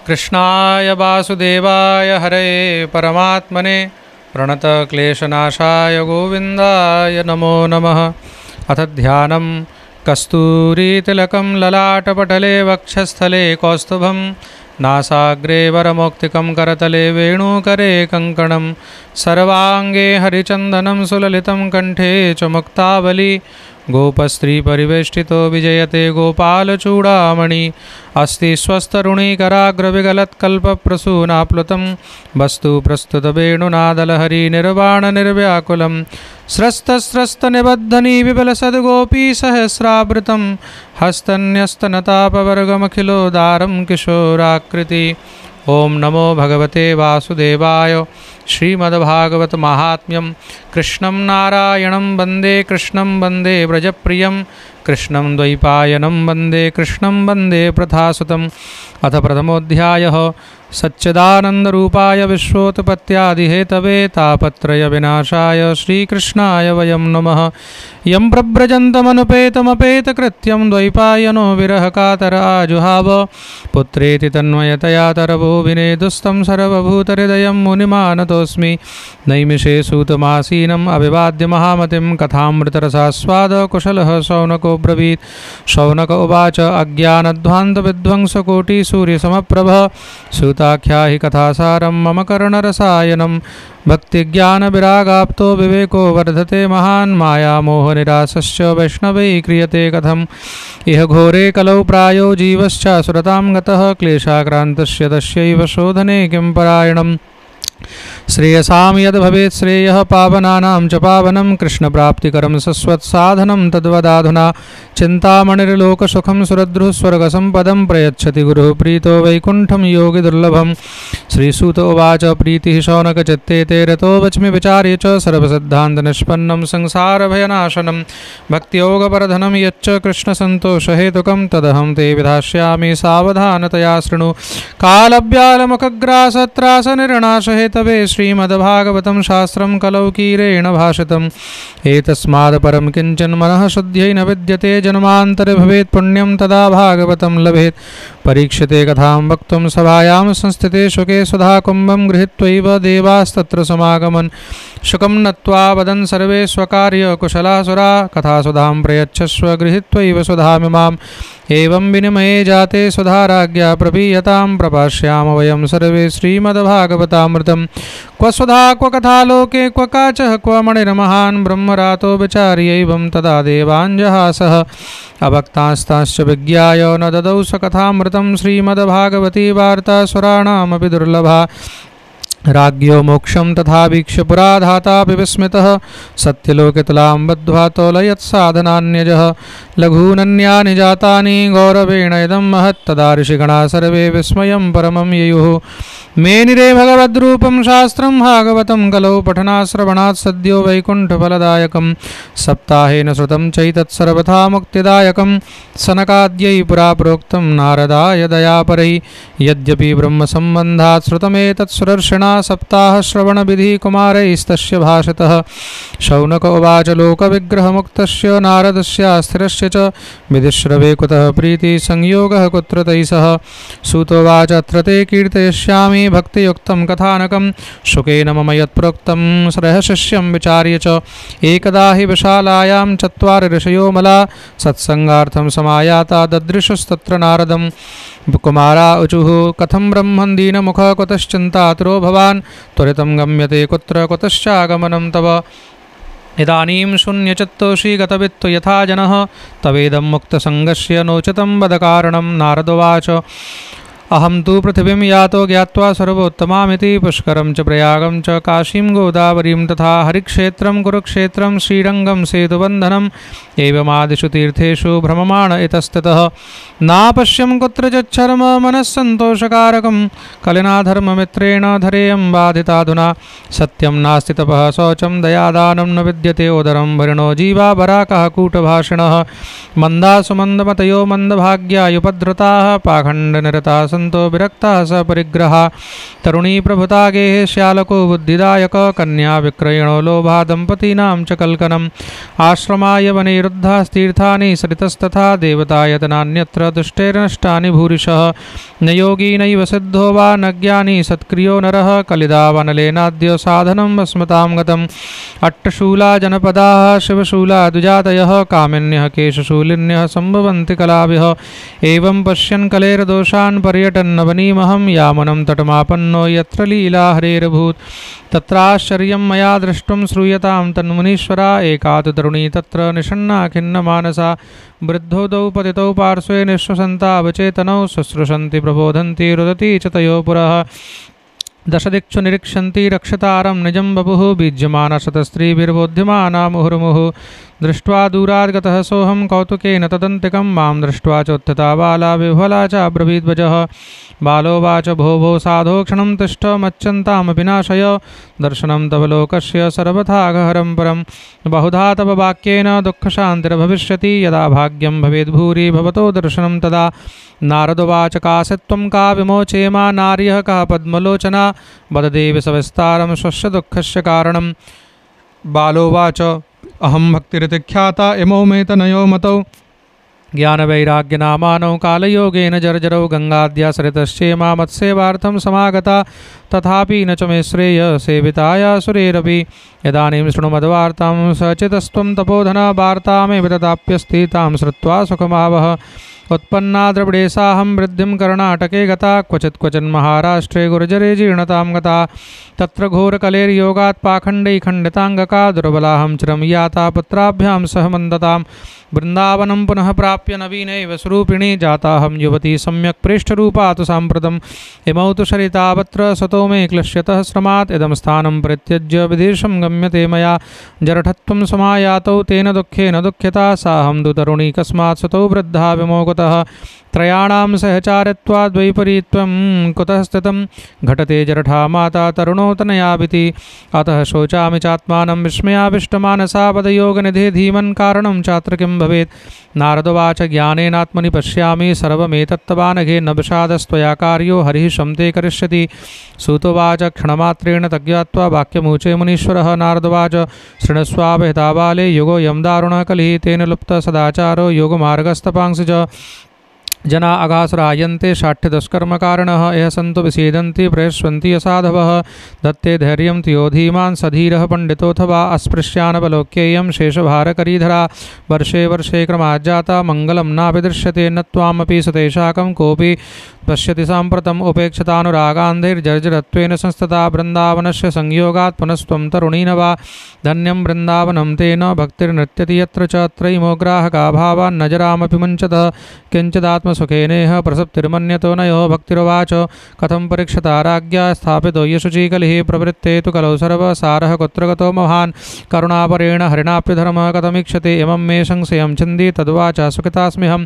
कृष्णाय वासुदेवाय हरये परमात्मने प्रणतक्लेशनाशाय गोविन्दाय नमो नमः। अथ ध्यानं कस्तूरीतिलकं ललाटपटले वक्षस्थले कौस्तुभं नासाग्रे वरमौक्तिकं करतले वेणुकरे कङ्कणं सर्वाङ्गे हरिचन्दनं सुललितं कंठे च मुक्तावली गोपस्त्री परिवेष्टितो विजयते गोपालचूडामणि अस्ति स्वस्तरुणीकराग्रविगलत्कल्पप्रसूनाप्लुतं वस्तु प्रस्तुतवेणुनादलहरी निर्वाणनिर्व्याकुलं स्रस्तस्रस्तनिबद्धनी विबलसद्गोपी सहस्रावृतं हस्तन्यस्तनतापवर्गमखिलोदारं किशोराकृति। ओम नमो भगवते वासुदेवाय। श्रीमद्भागवत महात्म्यं कृष्णं नारायणं वन्दे कृष्णं वन्दे व्रजप्रियं कृष्णं द्वैपायनं वन्दे कृष्णं वन्दे प्रथासुतम्। अथ प्रथमोऽध्यायः सच्चिदानन्दरूपाय विश्वोत्पत्त्यादिहेतवे तापत्रयविनाशाय श्रीकृष्णाय वयं नमः। यं प्रव्रजन्तमनुपेतमपेतकृत्यं द्वैपायनो विरहकातर आजुहाव पुत्रेति तन्मयतया तरवो विनेदुस्तं सर्वभूतहृदयं मुनिमानतोऽस्मि। नैमिषे सूतमासीनम् अभिवाद्य महामतिं कथामृतरसास्वाद कुशलः शौनको ब्रवीत्। शौनक उवाच अज्ञानध्वान्तविध्वंसकोटिसूर्यसमप्रभ सूताख्या हि कथासारं मम कर्णरसायनं। भक्तिज्ञानविरागाप्तो विवेको वर्धते महान् मायामोहनिरासश्च वैष्णवैः क्रियते कथम्। इह घोरे कलौ प्रायो जीवश्चासुरतां गतः क्लेशाक्रान्तस्य तस्यैव शोधने किं परायणम्। श्रेयसां यद् भवेत् श्रेयः पावनानां च पावनं कृष्णप्राप्तिकरं सस्वत्साधनं तद्वदाधुना। चिन्तामणिर्लोकसुखं सुरद्रुस्वर्गसम्पदं प्रयच्छति गुरुः प्रीतो वैकुण्ठं योगिदुर्लभम्। श्रीसूत उवाच प्रीतिः शौनकचित्ते ते रतो वच्मि विचार्य च सर्वसिद्धान्तनिष्पन्नं संसारभयनाशनं भक्तियोगवर्धनं यच्च कृष्णसन्तोषहेतुकं तदहं ते विधास्यामि सावधानतया शृणु। कालव्यालमुखग्रासत्रासनिर्णाशहेतवे श्रीमद्भागवतं शास्त्रं कलौकीरेण भाषितम्। एतस्माद् परं किञ्चन मनः शुद्ध्यै न विद्यते जन्मान्तरे भवेत् पुण्यं तदा भागवतं लभेत्। परीक्षते कथां वक्तुं सभायां संस्थिते शुके सुधाकुम्भं गृहीत्वैव देवास्तत्र समागमन्। शुकं नत्वा वदन् सर्वे स्वकार्यकुशलासुरा कथासुधां प्रयच्छस्व गृहीत्वैव सुधामिमाम्। एवं विनिमये जाते सुधाराज्ञा प्रपीयतां प्रपास्याम वयं सर्वे श्रीमद्भागवतामृतं। क्व सुधा क्व कथा लोके क्व काचः क्व मणिर्महान् ब्रह्मरातो विचार्यैवं तदा देवाञ्जहासः। अभक्तास्ताश्च विज्ञाय न ददौ स कथामृतं श्रीमद्भागवती वार्ता सुराणामपि दुर्लभा। राज्ञो मोक्षं तथा वीक्ष्य पुरा धातापि विस्मितः सत्यलोके तुलां बद्ध्वा तोलयत्साधनान्यजः। लघूनन्यानि जातानि गौरवेण इदं महत् तदा ऋषिगणा सर्वे विस्मयं परमं ययुः। मेनिरे भगवद्रूपं शास्त्रं भागवतं कलौ पठनाश्रवणात् सद्यो वैकुण्ठफलदायकं। सप्ताहेन श्रुतं चैतत् सर्वथा मुक्तिदायकं सनकाद्यै पुरा प्रोक्तं नारदाय दयापरैः। यद्यपि ब्रह्मसम्बन्धात् श्रुतमेतत् सुदर्शना सप्ताहश्रवणविधिः कुमारैस्तस्य भाषितः। शौनक उवाच लोकविग्रहमुक्तस्य नारदस्यास्थिरस्य च विधिश्रवे कुतः प्रीतिसंयोगः कुत्र तैः सह। सूतोवाच अत्र ते कीर्तयिष्यामि भक्तियुक्तं कथानकं शुकेन मम यत्प्रोक्तं रहस्यं विचार्य च। एकदा हि विशालायां चत्वारि ऋषयो मला सत्संगार्थं समायाता ददृशुस्तत्र नारदं। कुमारा ऊचुः कथं ब्रह्मन् दीनमुखः कुतश्चिन्तातुरो भवान् त्वरितं गम्यते कुत्र कुतश्चागमनं तव। इदानीं शून्यचित्तोषि गतवित्तु यथा जनः तवेदं मुक्तसङ्गस्य नोचितं वद कारणं। नारदोवाच अहं तु पृथिवीं यातो ज्ञात्वा सर्वोत्तमामिति पुष्करं च प्रयागं च काशीं गोदावरीं तथा हरिक्षेत्रं कुरुक्षेत्रं श्रीरङ्गं सेतुबन्धनम् एवमादिषु तीर्थेषु भ्रममाण इतस्ततः। नापश्यं कुत्रचिच्छर्म मनस्सन्तोषकारकं कलिना धर्ममित्रेण धरेयं बाधिताधुना। सत्यं नास्ति तपः शौचं दयादानं न विद्यते उदरं भरिणो जीवा बराकः कूटभाषिणः। मन्दासु मन्दमतयो मन्दभाग्या युपद्रुताः पाखण्डनिरता सन्तो विरक्ताः सपरिग्रहा तरुणी प्रभुता गेः श्यालको बुद्धिदायक कन्या विक्रयणो लोभा दम्पतीनां च कल्कनम् आश्रमाय वनिरुद्धास्तीर्थानि सरितस्तथा देवतायतनान्यत्र दुष्टैर्नष्टानि भूरिशः न योगी नैव सिद्धो वा न ज्ञानी सत्क्रियो नरः कलिदावनलेनाद्य साधनं वस्मतां गतम् अट्टशूला जनपदाः शिवशूला द्विजातयः कामिन्यः केशशूलिन्यः सम्भवन्ति कलाभिः एवं पश्यन् कलेर्दोषान् पर्यटन्नवनीमहं यामनं तटमापन्नो यत्र लीला हरेरभूत् तत्राश्चर्यं मया द्रष्टुं श्रूयतां तन्मुनीश्वरा एका तु तरुणी तत्र निषण्णा खिन्नमानसा वृद्धोदौ पतितौ पार्श्वे निःश्वसन्तावचेतनौ शुश्रूषन्ति प्रबोधन्ति रुदती च तयो पुरः दशदिक्षु निरीक्षन्ति रक्षतारं निजं बभुः बीज्यमानशतस्त्रीभिर्बोध्यमाना मुहुर्मुहुः दृष्ट्वा दूरात् गतः सोऽहं कौतुकेन तदन्तिकं मां दृष्ट्वा चोत्थिता बाला विह्वला च अब्रवीद्वजः बालोवाच भो भो साधो क्षणं तिष्ठ मच्चन्तामपि नाशय दर्शनं तव लोकस्य सर्वथा गहरं परं बहुधा तव वाक्येन दुःखशान्तिर्भविष्यति यदा भाग्यं भवेद्भूरि भवतो दर्शनं तदा नारदोवाच कासित्वं का विमोचेमा नार्यः कः पद्मलोचना वददेवि सविस्तारं स्वस्य दुःखस्य कारणं बालोवाच अहं भक्तिरितिख्याता इमौ मे तनयो मतौ ज्ञानवैराग्यनामानौ कालयोगेन जर्जरौ गंगाद्या सरितश्चेमा मत्सेवार्थं समागता तथापि न च मे श्रेय सेविताया सुरेरपि इदानीं शृणु मद्वार्तां सचितस्त्वं तपोधना वार्तामेव तदाप्यस्ति तां श्रुत्वा सुखमावह उत्पन्ना द्रविडेशाहं वृद्धिं कर्णाटके गता क्वचिन् महाराष्ट्रे गुर्जरे जीर्णतां गता तत्र घोरकलेर्योगात् पाखण्डै खण्डिताङ्गका दुर्बलाहं चिरं याता पुत्राभ्यां सह मन्दतां वृन्दावनं पुनः प्राप्य नवीनैव स्वरूपिणी जाताहं युवती सम्यक् प्रेष्ठरूपा तु साम्प्रतम् इमौ तु शरितावत्र सतो मे क्लिश्यतः श्रमात् इदं स्थानं परित्यज्य विदेशं गम्यते मया जरठत्वं समायातौ तेन दुःखेन दुःख्यता साहं तु तरुणी कस्मात् सतो वृद्धा विमोगतः त्रयाणां सहचारित्वाद्वैपरीत्यं कुतः स्थितं घटते जरठा माता तरुणोतनयाभिति अतः शोचामि चात्मानं विस्मयाविष्टमानसा पदयोगनिधे धीमन् कारणं चात्र किं भवेत् नारदोवाच ज्ञानेनात्मनि पश्यामि सर्वमेतत्तवानघे न विषादस्त्वया कार्यो हरिः शं ते करिष्यति सूतोवाच क्षणमात्रेण तज्ञात्वा वाक्यमूचे मुनीश्वरः नारदोवाच शृणुस्वाभिहिताबाले युगोऽयं दारुणः कलिः तेन लुप्तः सदाचारो योगमार्गस्तपांसि च जना अघासुरायन्ते शाठ्यदुष्कर्मकारिणः यः सन्तु विषीदन्ति प्रयस्वन्ति यसाधवः दत्ते धैर्यं तियो धीमान् सधीरः पण्डितोऽथवा अस्पृश्यानवलोक्येयं शेषभारकरीधरा वर्षे वर्षे क्रमाज्जाता मङ्गलं नापि दृश्यते न त्वामपि सतेशाकं कोऽपि पश्यति साम्प्रतम् उपेक्षितानुरागान्धैर्जर्जरत्वेन संस्तता वृन्दावनस्य संयोगात् पुनस्त्वं तरुणी न वा धन्यं वृन्दावनं तेन भक्तिर्नृत्यति यत्र च त्रयीमोग्राहकाभावान् नजरामपि मुञ्चतः किञ्चिदात्मसुखेनेह प्रसप्तिर्मन्यतो नयो भक्तिरुवाच कथं परीक्षता राज्ञा स्थापितो यशुचीकलिः प्रवृत्ते तु कलौ सर्वसारः कुत्र गतो महान् करुणापरेण हरिणाप्यधर्मः कथमीक्षते इमं मे संशयं छिन्दी तद्वाच सुखितास्म्यहं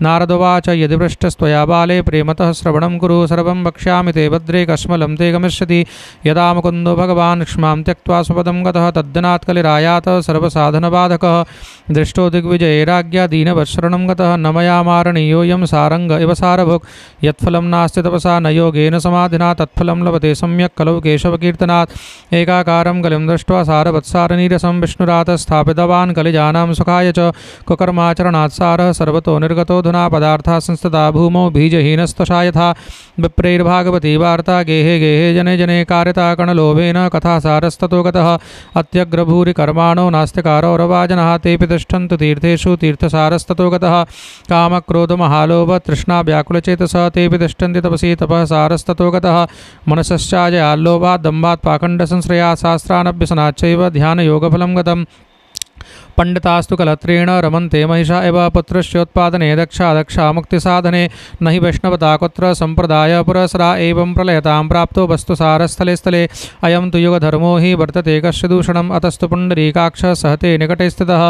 नारदोवाच यदि पृष्टस्त्वया बाले प्रेमतः श्रवणं कुरु सर्वं वक्ष्यामि ते भद्रे कश्मलं ते गमिष्यति यदा मुकुन्दो भगवान् क्ष्मां त्यक्त्वा स्वपदं गतः तद्दिनात् कलिरायात सर्वसाधनबाधकः दृष्टो दिग्विजये राज्ञा दीनवत्शरणं गतः न मया मारणीयोऽयं सारङ्ग इव सारभुक् यत्फलं नास्ति तपसा न योगेन समाधिना तत्फलं लभते सम्यक् कलौ केशवकीर्तनात् एकाकारं कलिं दृष्ट्वा सारवत्सारनीरसं विष्णुरात् स्थापितवान् कलिजानां सुखाय च कुकर्माचरणात् सारः सर्वतो निर्गतोऽधुना पदार्थाः संस्थिता भूमौ बीजहीनस्तशा यथा विप्रैर्भागवती वार्ता गेहे गेहे जने जने कार्यता कणलोभेन कथा सारस्ततो गतः अत्यग्रभूरि कर्माणो नास्तिकारोरवाजनः तेऽपि तिष्ठन्तु तीर्थेषु तीर्थसारस्ततो गतः कामक्रोधमहालोभ तृष्णा व्याकुलचेतसः तेऽपि तिष्ठन्ति तपसि तपः सारस्ततो गतः मनसश्चाजयाल्लोभात् दम्भात् पाखण्डसंश्रयात् शास्त्रानभ्यसनाच्चैव ध्यानयोगफलं गतम् पंडितास्तु कलत्रेण रमन्ते महिषा एव पुत्रस्योत्पादने दक्षा दक्षा मुक्तिसाधने न हि वैष्णवता कुत्र संप्रदाय पुरस्सरा एवं प्रलयतां प्राप्तो वस्तु सारस्थले स्थले अयं तु युगधर्मो हि वर्तते कस्य दूषणम् अतस्तु पुण्डरीकाक्षः सहते निकटे स्थितः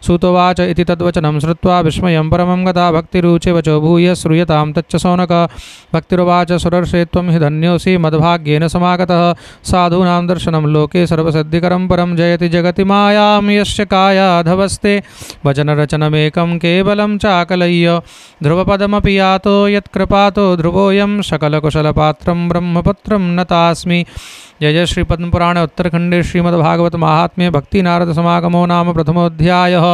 सूतोवाच इति तद्वचनं श्रुत्वा विस्मयं परमं गता भक्तिरुचे वचो भूय श्रूयतां तच्च शौनक भक्तिरुवाच सुरर्षे त्वं हि धन्योऽसि मद्भाग्येन समागतः साधूनां दर्शनं लोके सर्वसिद्धिकरं परं जयति जगति मायां यस्य काया माधवस्ते वचनरचनमेकं केवलं चाकलय्य ध्रुवपदमपि यातो यत्कृपातो ध्रुवोऽयं सकलकुशलपात्रं ब्रह्मपुत्रं नतास्मि। जय जय श्री पद्मपुराण उत्तरखंडे श्रीमद्भागवत महात्म्ये भक्ति नारद समागमो नाम प्रथमोऽध्यायः।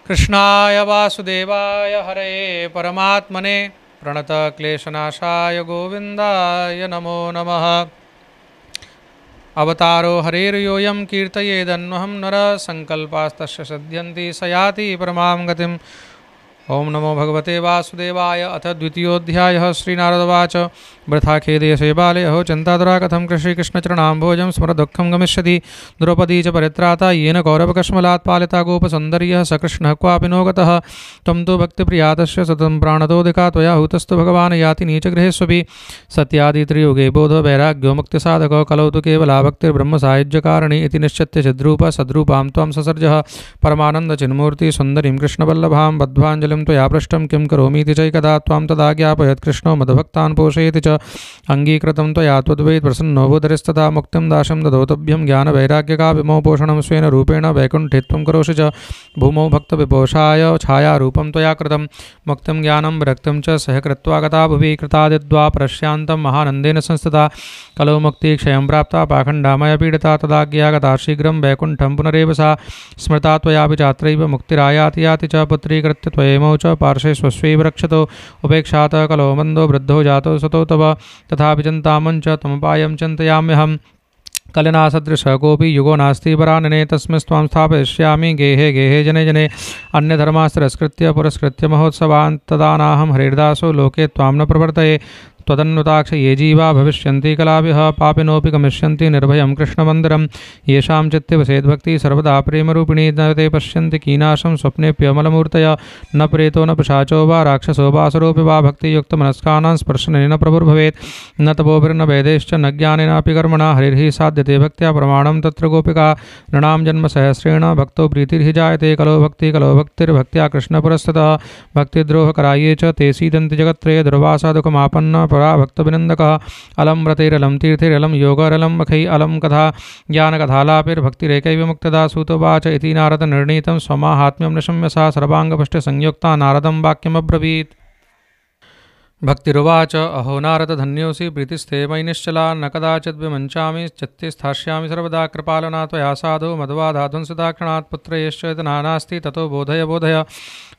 कृष्णाय वासुदेवाय हरये परमात्मने प्रणत क्लेशनाशाय गोविन्दाय नमो नमः। अवतारो हरेर्योऽयं कीर्तयेदन्वहं नरः संकल्पास्तस्य सिद्ध्यन्ति स याति परमां गतिम्। ओम नमो भगवते वासुदेवाय। अथ द्वितीयोऽध्यायः। श्रीनारदवाच वृथा खेदयसे बाले अहो चिन्तातुरा कथं श्रीकृष्णचरणाम्भोजं स्मरदुःखं गमिष्यति। द्रौपदी च परित्राता येन कौरवकश्मलात् पालिता गोपसुन्दर्यः स कृष्णः क्वापि नो गतः। त्वं तु भक्तिप्रियातस्य सततं प्राणतोदिका त्वया हुतस्तु भगवान् याति नीचगृहेष्वपि। सत्यादित्रियुगे बोधो वैराग्यो मुक्तिसाधको कलौ तु केवला भक्तिर्ब्रह्मसायुज्यकारिणी इति निश्चित्य चिद्रूप सद्रूपां त्वं ससर्जः परमानन्दचिन्मूर्ति सुन्दरीं कृष्णवल्लभां बद्ध्वाञ्जलिं त्वया पृष्टं किं करोमीति चैकदा त्वां तदा ज्ञापयत् कृष्णो मद्भक्तान् पोषयति च। अङ्गीकृतं त्वया त्वद्वै प्रसन्नो भूधरिस्तथा मुक्तिं दाशं ददौतभ्यं ज्ञानवैराग्यका विमो पोषणं स्वेन रूपेण वैकुण्ठे त्वं करोषि च। भूमौ भक्तविपोषाय छायारूपं त्वया कृतं मुक्तिं ज्ञानं विरक्तिं च सह कृत्वा गता भुवि कृतादिद्वापरस्यान्तं महानन्देन संस्थिता। कलौ मुक्तिक्षयं प्राप्ता पाखण्डामय पीडिता तदाज्ञागता शीघ्रं वैकुण्ठं पुनरेव सा। स्मृता त्वयापि चात्रैव मुक्तिरायाति याति च पुत्रीकृत्य त्वयेमौ च पार्श्वे स्वस्वैव रक्षतो। उपेक्षात कलौ मन्दो वृद्धो जातो सतो तव तथापि चिन्तामं च तमुपायं चिन्तयाम्यहम्। कलिनासदृशः कोऽपि युगो नास्ति परानने तस्मिस्त्वां स्थापयिष्यामि गेहे गेहे जने जने। अन्यधर्मास्तिरस्कृत्य पुरस्कृत्य महोत्सवान् तदा नाहं हरिर्दासो लोके त्वां न प्रवर्तये। त्वदन्नुताक्ष ये जीवा भविष्यन्ति कलाभिः पापिनोऽपि गमिष्यन्ति निर्भयं कृष्णमन्दिरं। येषां चित्ते वसेद्भक्तिः सर्वदा प्रेमरूपिणी न ते पश्यन्ति कीनाशं स्वप्नेऽप्यमलमूर्तय। न प्रेतो न पिशाचो वा राक्षसो वासुरोऽपि वा भक्तियुक्तमनस्कानां स्पर्शनेन प्रभुर्भवेत्। न तपोभिर्न वेदैश्च न ज्ञानेनापि कर्मणा हरिर्हि साध्यते भक्त्या प्रमाणं तत्र गोपिका। नृणां जन्मसहस्रेण भक्तो प्रीतिर्हि जायते कलो भक्तिर्भक्त्या कृष्णपुरस्ततः। भक्तिद्रोहकरा ये च ते सीदन्ति जगत्त्रये दुर्वासा दुःखमापन्ना परा भक्तविनन्दकः। अलम व्रतैरलं तीर्थैरलं योगरलं मखै अलम कथा ज्ञानकथालापिर्भक्तिरेकैव मुक्तदा। सूतोवाच इति नारद निर्णीतं स्वमाहात्म्यं निशम्य सा सर्वाङ्गपुष्टिसंयुक्ता नारदं वाक्यमब्रवीत्। भक्तिरुवाच अहो नारद धन्योऽसि प्रीतिस्ते मयि निश्चला। न कदाचिद् विमञ्चामि चित्ते स्थास्यामि सर्वदा। कृपालना त्वया साधो मध्वाधाधुंसिदाक्षणात् पुत्रयश्च नास्ति ततो बोधय बोधय।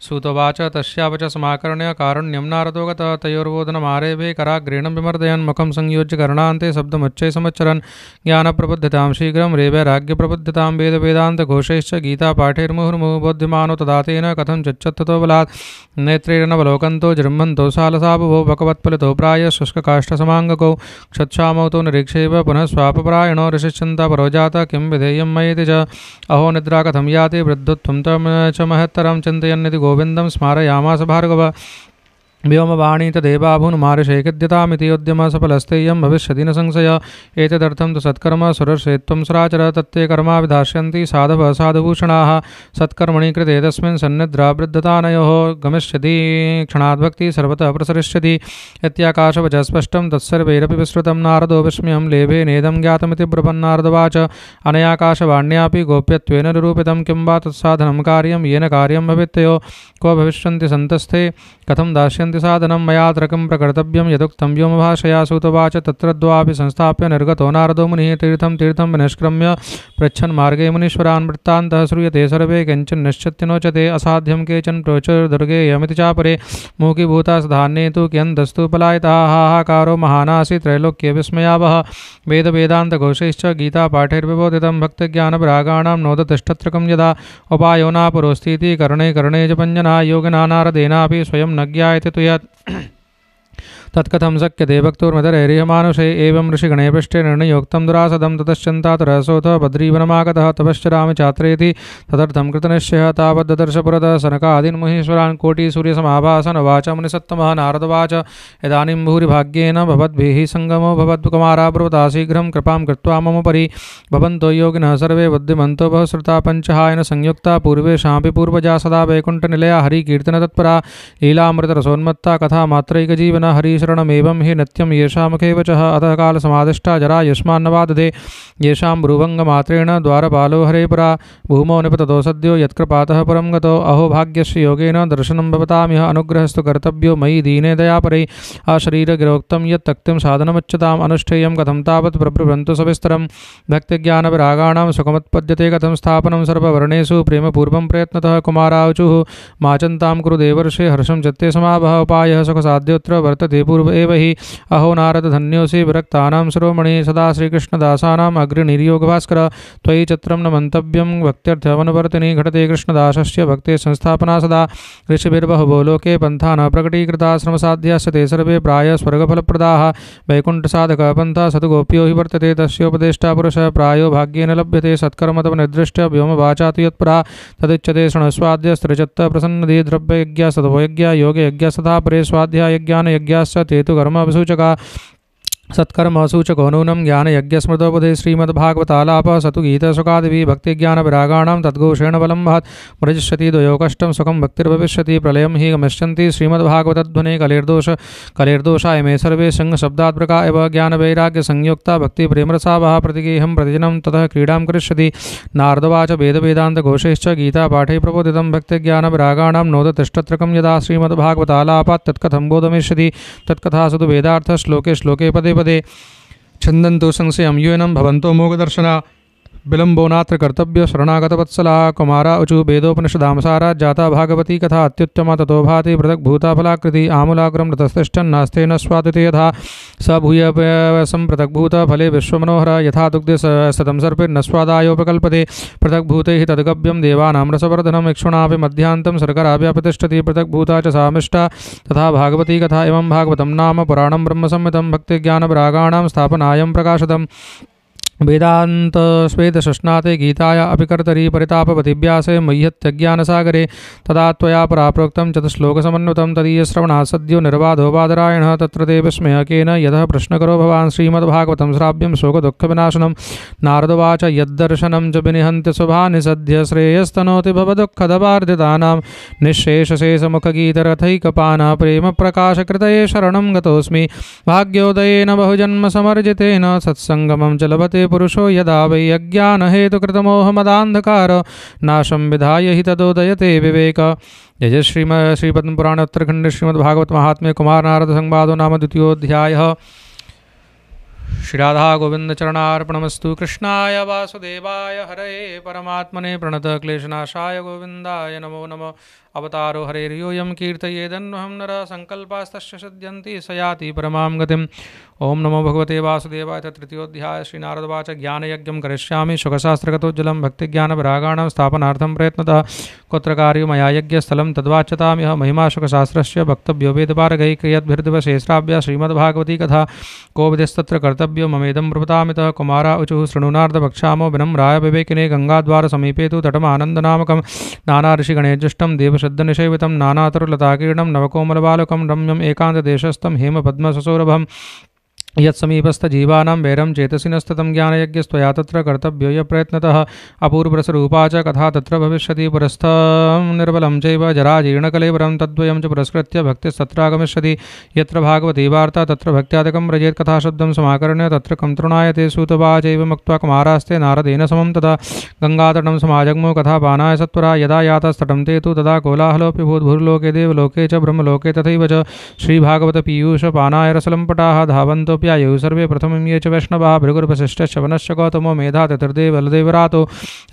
सूतोवाच तस्यावच समाकर्ण्य कारुण्यं नारदो गतः। तयोर्वोदनमारेभे कराग्रेण विमर्दयन् मुखं संयोज्य कर्णान्ते शब्दमुच्चैः समच्चरन्। ज्ञानप्रबुद्धतां शीघ्रं रेवैराग्यप्रबुद्धतां वेदवेदान्तघोषैश्च गीतापाठैर्मुहुर्मुहुः बोध्यमानो तदा तेन कथं चिच्चत्ततो बलात्। नेत्रेणवलोकन्तो जृम्भन्तो सालसा बुभो भगवत्फलितो प्राय शुष्ककाष्ठसमाङ्गकौ। क्षत्क्षामौ तो निरीक्षैव पुनः स्वापपरायणो ऋषिश्चिन्ता परो जातः किं विधेयं मयेति च। अहो निद्रा कथं याति वृद्धत्वं च महत्तरं चिन्तयन्निति गोविन्दं स्मारयामास भार्गव। व्योमवाणी तदेवाभून् मारिषैकद्यतामिति उद्यम सफलस्तेयं भविष्यति न संशय। एतदर्थं तु सत्कर्म सुरर्षेत्वं सुराचर तत्ते कर्मा विधास्यन्ति साधवः साधुभूषणाः। सत्कर्मणि कृते तस्मिन् सन्निद्रा वृद्धतानयोः गमिष्यति क्षणाद्भक्तिः सर्वतः प्रसरिष्यति। इत्याकाशवचः स्पष्टं तत्सर्वैरपि विश्रुतं। नारदो विस्मयं लेभे नेदं ज्ञातमिति ब्रुवन्नारदवाच अनयाकाशवाण्यापि गोप्यत्वेन निरूपितं किं वा तत्साधनं कार्यं येन कार्यं भवेत्तयो। क्व भविष्यन्ति सन्तस्थे कथं दास्यन्ति साधनं मया त्रकं प्रकर्तव्यं यदुक्तं व्योमभाषया। सूतवाच तत्र द्वापि संस्थाप्य निर्गतो नारदो मुनिः तीर्थं विनिष्क्रम्य पृच्छन् मार्गे मुनीश्वरान् वृत्तान्तः श्रूयते सर्वे किञ्चिन् निश्चित्य नोचते। असाध्यं केचन प्रोचुर्दुर्गे यमिति चापरे मूकीभूता सधान्ये तु कियन्तस्तु पलायिताः। हाहाकारो महानासीत् त्रैलोक्ये विस्मयावः। वेदवेदान्तघोषैश्च गीतापाठैर्विबोधितं भक्तिज्ञानविरागाणां नोदतिष्ठत्रकं यदा। उपायो नापुरोऽस्तीति कर्णे कर्णे जपञ्जना योगिना नारदेनापि स्वयं न ज्ञायते तु यत्। तत्कथं शक्यते भक्तोर्मदरैर्यमानुषे एवं ऋषिगणे पृष्ठे निर्णयोक्तं दुरासदं। ततश्चिन्तातुरसोऽथ बद्रीवनमागतः तपश्चरामि चात्रेति तदर्थं कृतनिश्चयः। तावद्ददर्श पुरतः सनकादीन् मुनीश्वरान् कोटिसूर्यसमाभासन्। उवाच मुनिसत्तमः नारदवाच इदानीं भूरिभाग्येन भवद्भिः सङ्गमो भवद्कुमारा ब्रुवता शीघ्रं कृपां कृत्वा मम उपरि। भवन्तो योगिनः सर्वे बुद्धिमन्तो बहुश्रुता पञ्चहायन संयुक्ता पूर्वेषामपि पूर्वजा सदा वैकुण्ठनिलया हरिकीर्तनतत्परा लीलामृतरसोन्मत्ता कथा मात्रैकजीवना। हरि शरणमेवं हि नित्यं येषामुखे वचः अतः कालसमादिष्टा जरा यस्मान्नवाददे येषां भ्रुभङ्गमात्रेण द्वारपालो हरे पुरा भूमौ निपततो सद्यो यत्कृपातः परं गतो अहो भाग्यस्य योगेन दर्शनं भवतामिह अनुग्रहस्तु कर्तव्यो मयि दीने दयापरे अशरीरगिरोक्तं यत् तक्तिं साधनमुच्यताम् अनुष्ठेयं कथं तावत् प्रब्रुवन्तु सविस्तरं भक्तिज्ञानविरागाणां सुखमुत्पद्यते कथं स्थापनं सर्ववर्णेषु प्रेमपूर्वं प्रयत्नतः कुमारावचुः मा चिन्तां कुरु देवर्षे हर्षं चित्ते समावह उपायः सुखसाध्योऽत्र वर्तते पूर्व एव हि अहो नारद धन्योऽसि विरक्तानां शिरोमणि सदा श्रीकृष्णदासानाम् अग्रनिर्योगभास्कर त्वयि चित्रं न मन्तव्यं भक्त्यर्थवनुवर्तिनि घटते कृष्णदासस्य भक्ते संस्थापना सदा ऋषिभिर्बहुवो लोके पन्था न प्रकटीकृता श्रमसाध्यास्य ते सर्वे प्राय स्वर्गफलप्रदाः वैकुण्ठसाधकः पन्था सतुगोप्यो हि वर्तते तस्योपदेष्टा पुरुषः प्रायो भाग्येन लभ्यते सत्कर्म तव निर्दृष्ट व्योमवाचा तु यत्पुरा तदिच्यते शृणस्वाद्य स्त्रिचत्त प्रसन्नदि द्रव्ययज्ञ सत्वयज्ञ योगयज्ञ सदा परे स्वाध्यायज्ञानयज्ञाश्च ते तु कर्मविसूचका सत्कर्मसूचको नूनं ज्ञानयज्ञस्मृतोपदे श्रीमद्भागवतालाप सतु गीतसुखादिभिः भक्तिज्ञानविरागाणां तद्घोषेण बलं महत् मृजिष्यति द्वयो कष्टं सुखं भक्तिर्भविष्यति प्रलयं हि गमिष्यन्ति श्रीमद्भागवतध्वने कलेर्दोषाय मे सर्वे सिंहशब्दात्मका एव ज्ञानवैराग्यसंयुक्ता भक्तिप्रेमरसावः प्रतिगेहं प्रतिदिनं ततः क्रीडां करिष्यति नारदवाच वेदवेदान्तघोषैश्च गीतापाठे प्रबोधितं भक्तिज्ञानविरागाणां नोदतिष्ठत्रकं यदा श्रीमद्भागवतालापात् तत्कथं बोधमिष्यति तत्कथासु तु वेदार्थश्लोके श्लोके पदे पदे छन्दन्तु संशयं यूनं भवन्तो मोगदर्शना विलम्बो नात्र कर्तव्य शरणागतवत्सला कुमारा ऊचु वेदोपनिषदांसारा जाता भागवती कथा अत्युत्तमा ततो भाति पृथग्भूता फलाकृति आमूलाग्रं रतस्तिष्ठन्नास्ते न स्वादिते यथा स भूय संपृथग्भूत फले विश्वमनोहर यथा दुग्धे सतं सर्पिर्न स्वादायोपकल्पते पृथग्भूते हि तद्गव्यं देवानां रसवर्धनम् इक्षुणापि मध्यान्तं शर्कराभ्या प्रतिष्ठति पृथग्भूता च सामिष्टा तथा भागवती कथा एवं भागवतं नाम पुराणं ब्रह्मसंहितं भक्तिज्ञानविरागाणां स्थापनायं प्रकाशितम् वेदांत श्वेत शश्नाते गीताय अपि कर्तरि परितापवति व्यासे मह्यत्यज्ञानसागरे तदा त्वया पराप्रोक्तं चतुश्लोकसमन्वितं तदीयश्रवणात् सद्यो निर्बाधो बादरायणः तत्र ते विस्मयकेन यतः प्रश्नकरो भवान् श्रीमद्भागवतं श्राव्यं शोकदुःखविनाशनं नारदवाच यद्दर्शनं च विनिहन्ति शुभानि सद्य श्रेयस्तनोति भवदुःखदवार्धितानां निःशेषशेषमुखगीतरथैकपानः प्रेमप्रकाशकृतये शरणं गतोऽस्मि भाग्योदयेन बहुजन्मसमर्जितेन सत्सङ्गमं च लभते पुरुषो यदा वै अज्ञानहेतुकृतमोहमदान्धकार नाशं विधाय हि तदोदयते विवेक। जय जय श्रीपद्मपुराण उत्तरखंड श्रीमद्भागवत महात्म्य कुमार नारद संवादो नाम द्वितीयोऽध्यायः। श्री राधा गोविंद चरणार्पणमस्तु। कृष्णाय वासुदेवाय हरये परमात्मने प्रणत क्लेशनाशाय गोविंदाय नमो नमः। अवतारो हरेर्योऽयं कीर्तयेदन्वहं नरः संकल्पास्तस्य सिद्ध्यन्ति स याति परमां गतिम्। ओम नमो भगवते वासुदेवाय। तृतीयोऽध्याय। श्रीनारदवाच ज्ञानयज्ञं करिष्यामि सुखशास्त्रगतोज्ज्वलं भक्तिज्ञानविरागाणां स्थापनार्थं प्रयत्नतः कुत्र कार्यो मया यज्ञस्थलं तद्वाच्यतामिह महिमा सुखशास्त्रस्य वक्तव्यो वेदपारगैः क्रियद्भिर्दिवसे श्राव्या श्रीमद्भागवती कथा को विधिस्तत्र कर्तव्यो ममेदं ब्रुवतामितः। कुमारा ऊचुः शृणु नारद वक्ष्यामो विनम्राय विवेकिने गंगाद्वारसमीपे तु तटमानन्दनामकं नाना ऋषिगणैर्जुष्टं देवशब्दनिषेवितं नानातरुलताकीर्णं नवकोमलबालकं रम्यम् एकान्तदेशस्थं हेमपद्मससौरभम् यत्समीपस्थजीवानां वैरं चेतसि न स्थितं ज्ञानयज्ञस्त्वया तत्र कर्तव्यो य प्रयत्नतः। अपूर्वरसरूपा च कथा तत्र भविष्यति पुरस्थं निर्बलं चैव जराजीर्णकलेवरं तद्वयं च पुरस्कृत्य भक्तिस्तत्रागमिष्यति। यत्र भागवती वार्ता तत्र भक्त्यादिकं व्रजेत् कथाशब्दं समाकर्ण्य तत्र कं तृणायते सूतवाचैव मुक्त्वा कुमारास्ते नारदेन समं तदा गङ्गातटं समाजग्मो कथापानाय सत्वरा यदा यातस्तटं ते तु तदा कोलाहलोऽपि भूद्भुर्लोके देवलोके च ब्रह्मलोके तथैव च श्रीभागवतपीयूषपानाय रसलम्पटाः धावन्तो प्यायु सर्वे प्रथमं ये च वैष्णवाः भृगुर्वसिष्ठश्च वनश्च गौतमो मेधा ततिर्देव बलदेवरातो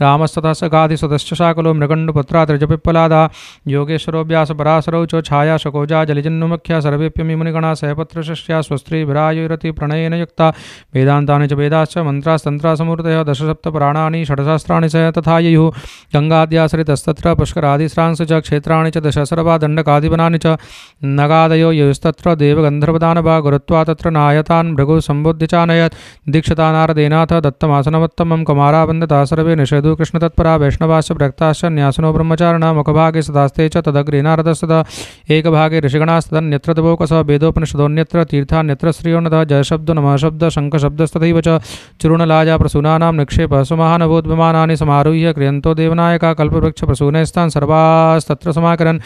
रामस्ततः सखादिसुतश्च शाकुलो मृगण्डपुत्रा त्रिजपिप्पलादा योगेश्वरो व्यासपराशरौ च छाया शकोजा जलिजन्नुमुख्या सर्वेप्यमि मुनिगणा सहपत्रशिष्या स्वस्त्रीभिरायुरति प्रणयेन युक्ता वेदान्तानि च वेदाश्च मन्त्रास्तन्त्रासमूर्तयः दशसप्तपुराणानि षट्सहस्राणि च तथा ययुः गङ्गाद्यासरितस्तत्र पुष्करादिस्रांसि च क्षेत्राणि च दशसर्वा दण्डकादिवनानि च नगादयो ययुस्तत्र देवगन्धर्वदानवा गुरुत्वा तत्र नायता तान् भृगु सम्बुद्ध्य चानयत् दीक्षता नारदेनाथ दत्तमासनमुत्तमं कुमारावन्दता सर्वे निषेधु कृष्णतत्परा वैष्णवाश्च प्रक्ताश्च न्यासनो ब्रह्मचारिणा मुखभागे सदास्ते च तदग्रे नारदस्तदा एकभागे ऋषिगणास्तदन्यत्र तवोकस वेदोपनिषदोऽन्यत्र तीर्थान्यत्र श्रियोन्नतः जयशब्दो नमः शब्द शङ्खशब्दस्तथैव च चूर्णलाजा प्रसूनानां निक्षेप सुमहानभूतविमानानि समारुह्य क्रियन्तो देवनायका कल्पवृक्षप्रसूनैस्तान् सर्वास्तत्र समाकरन्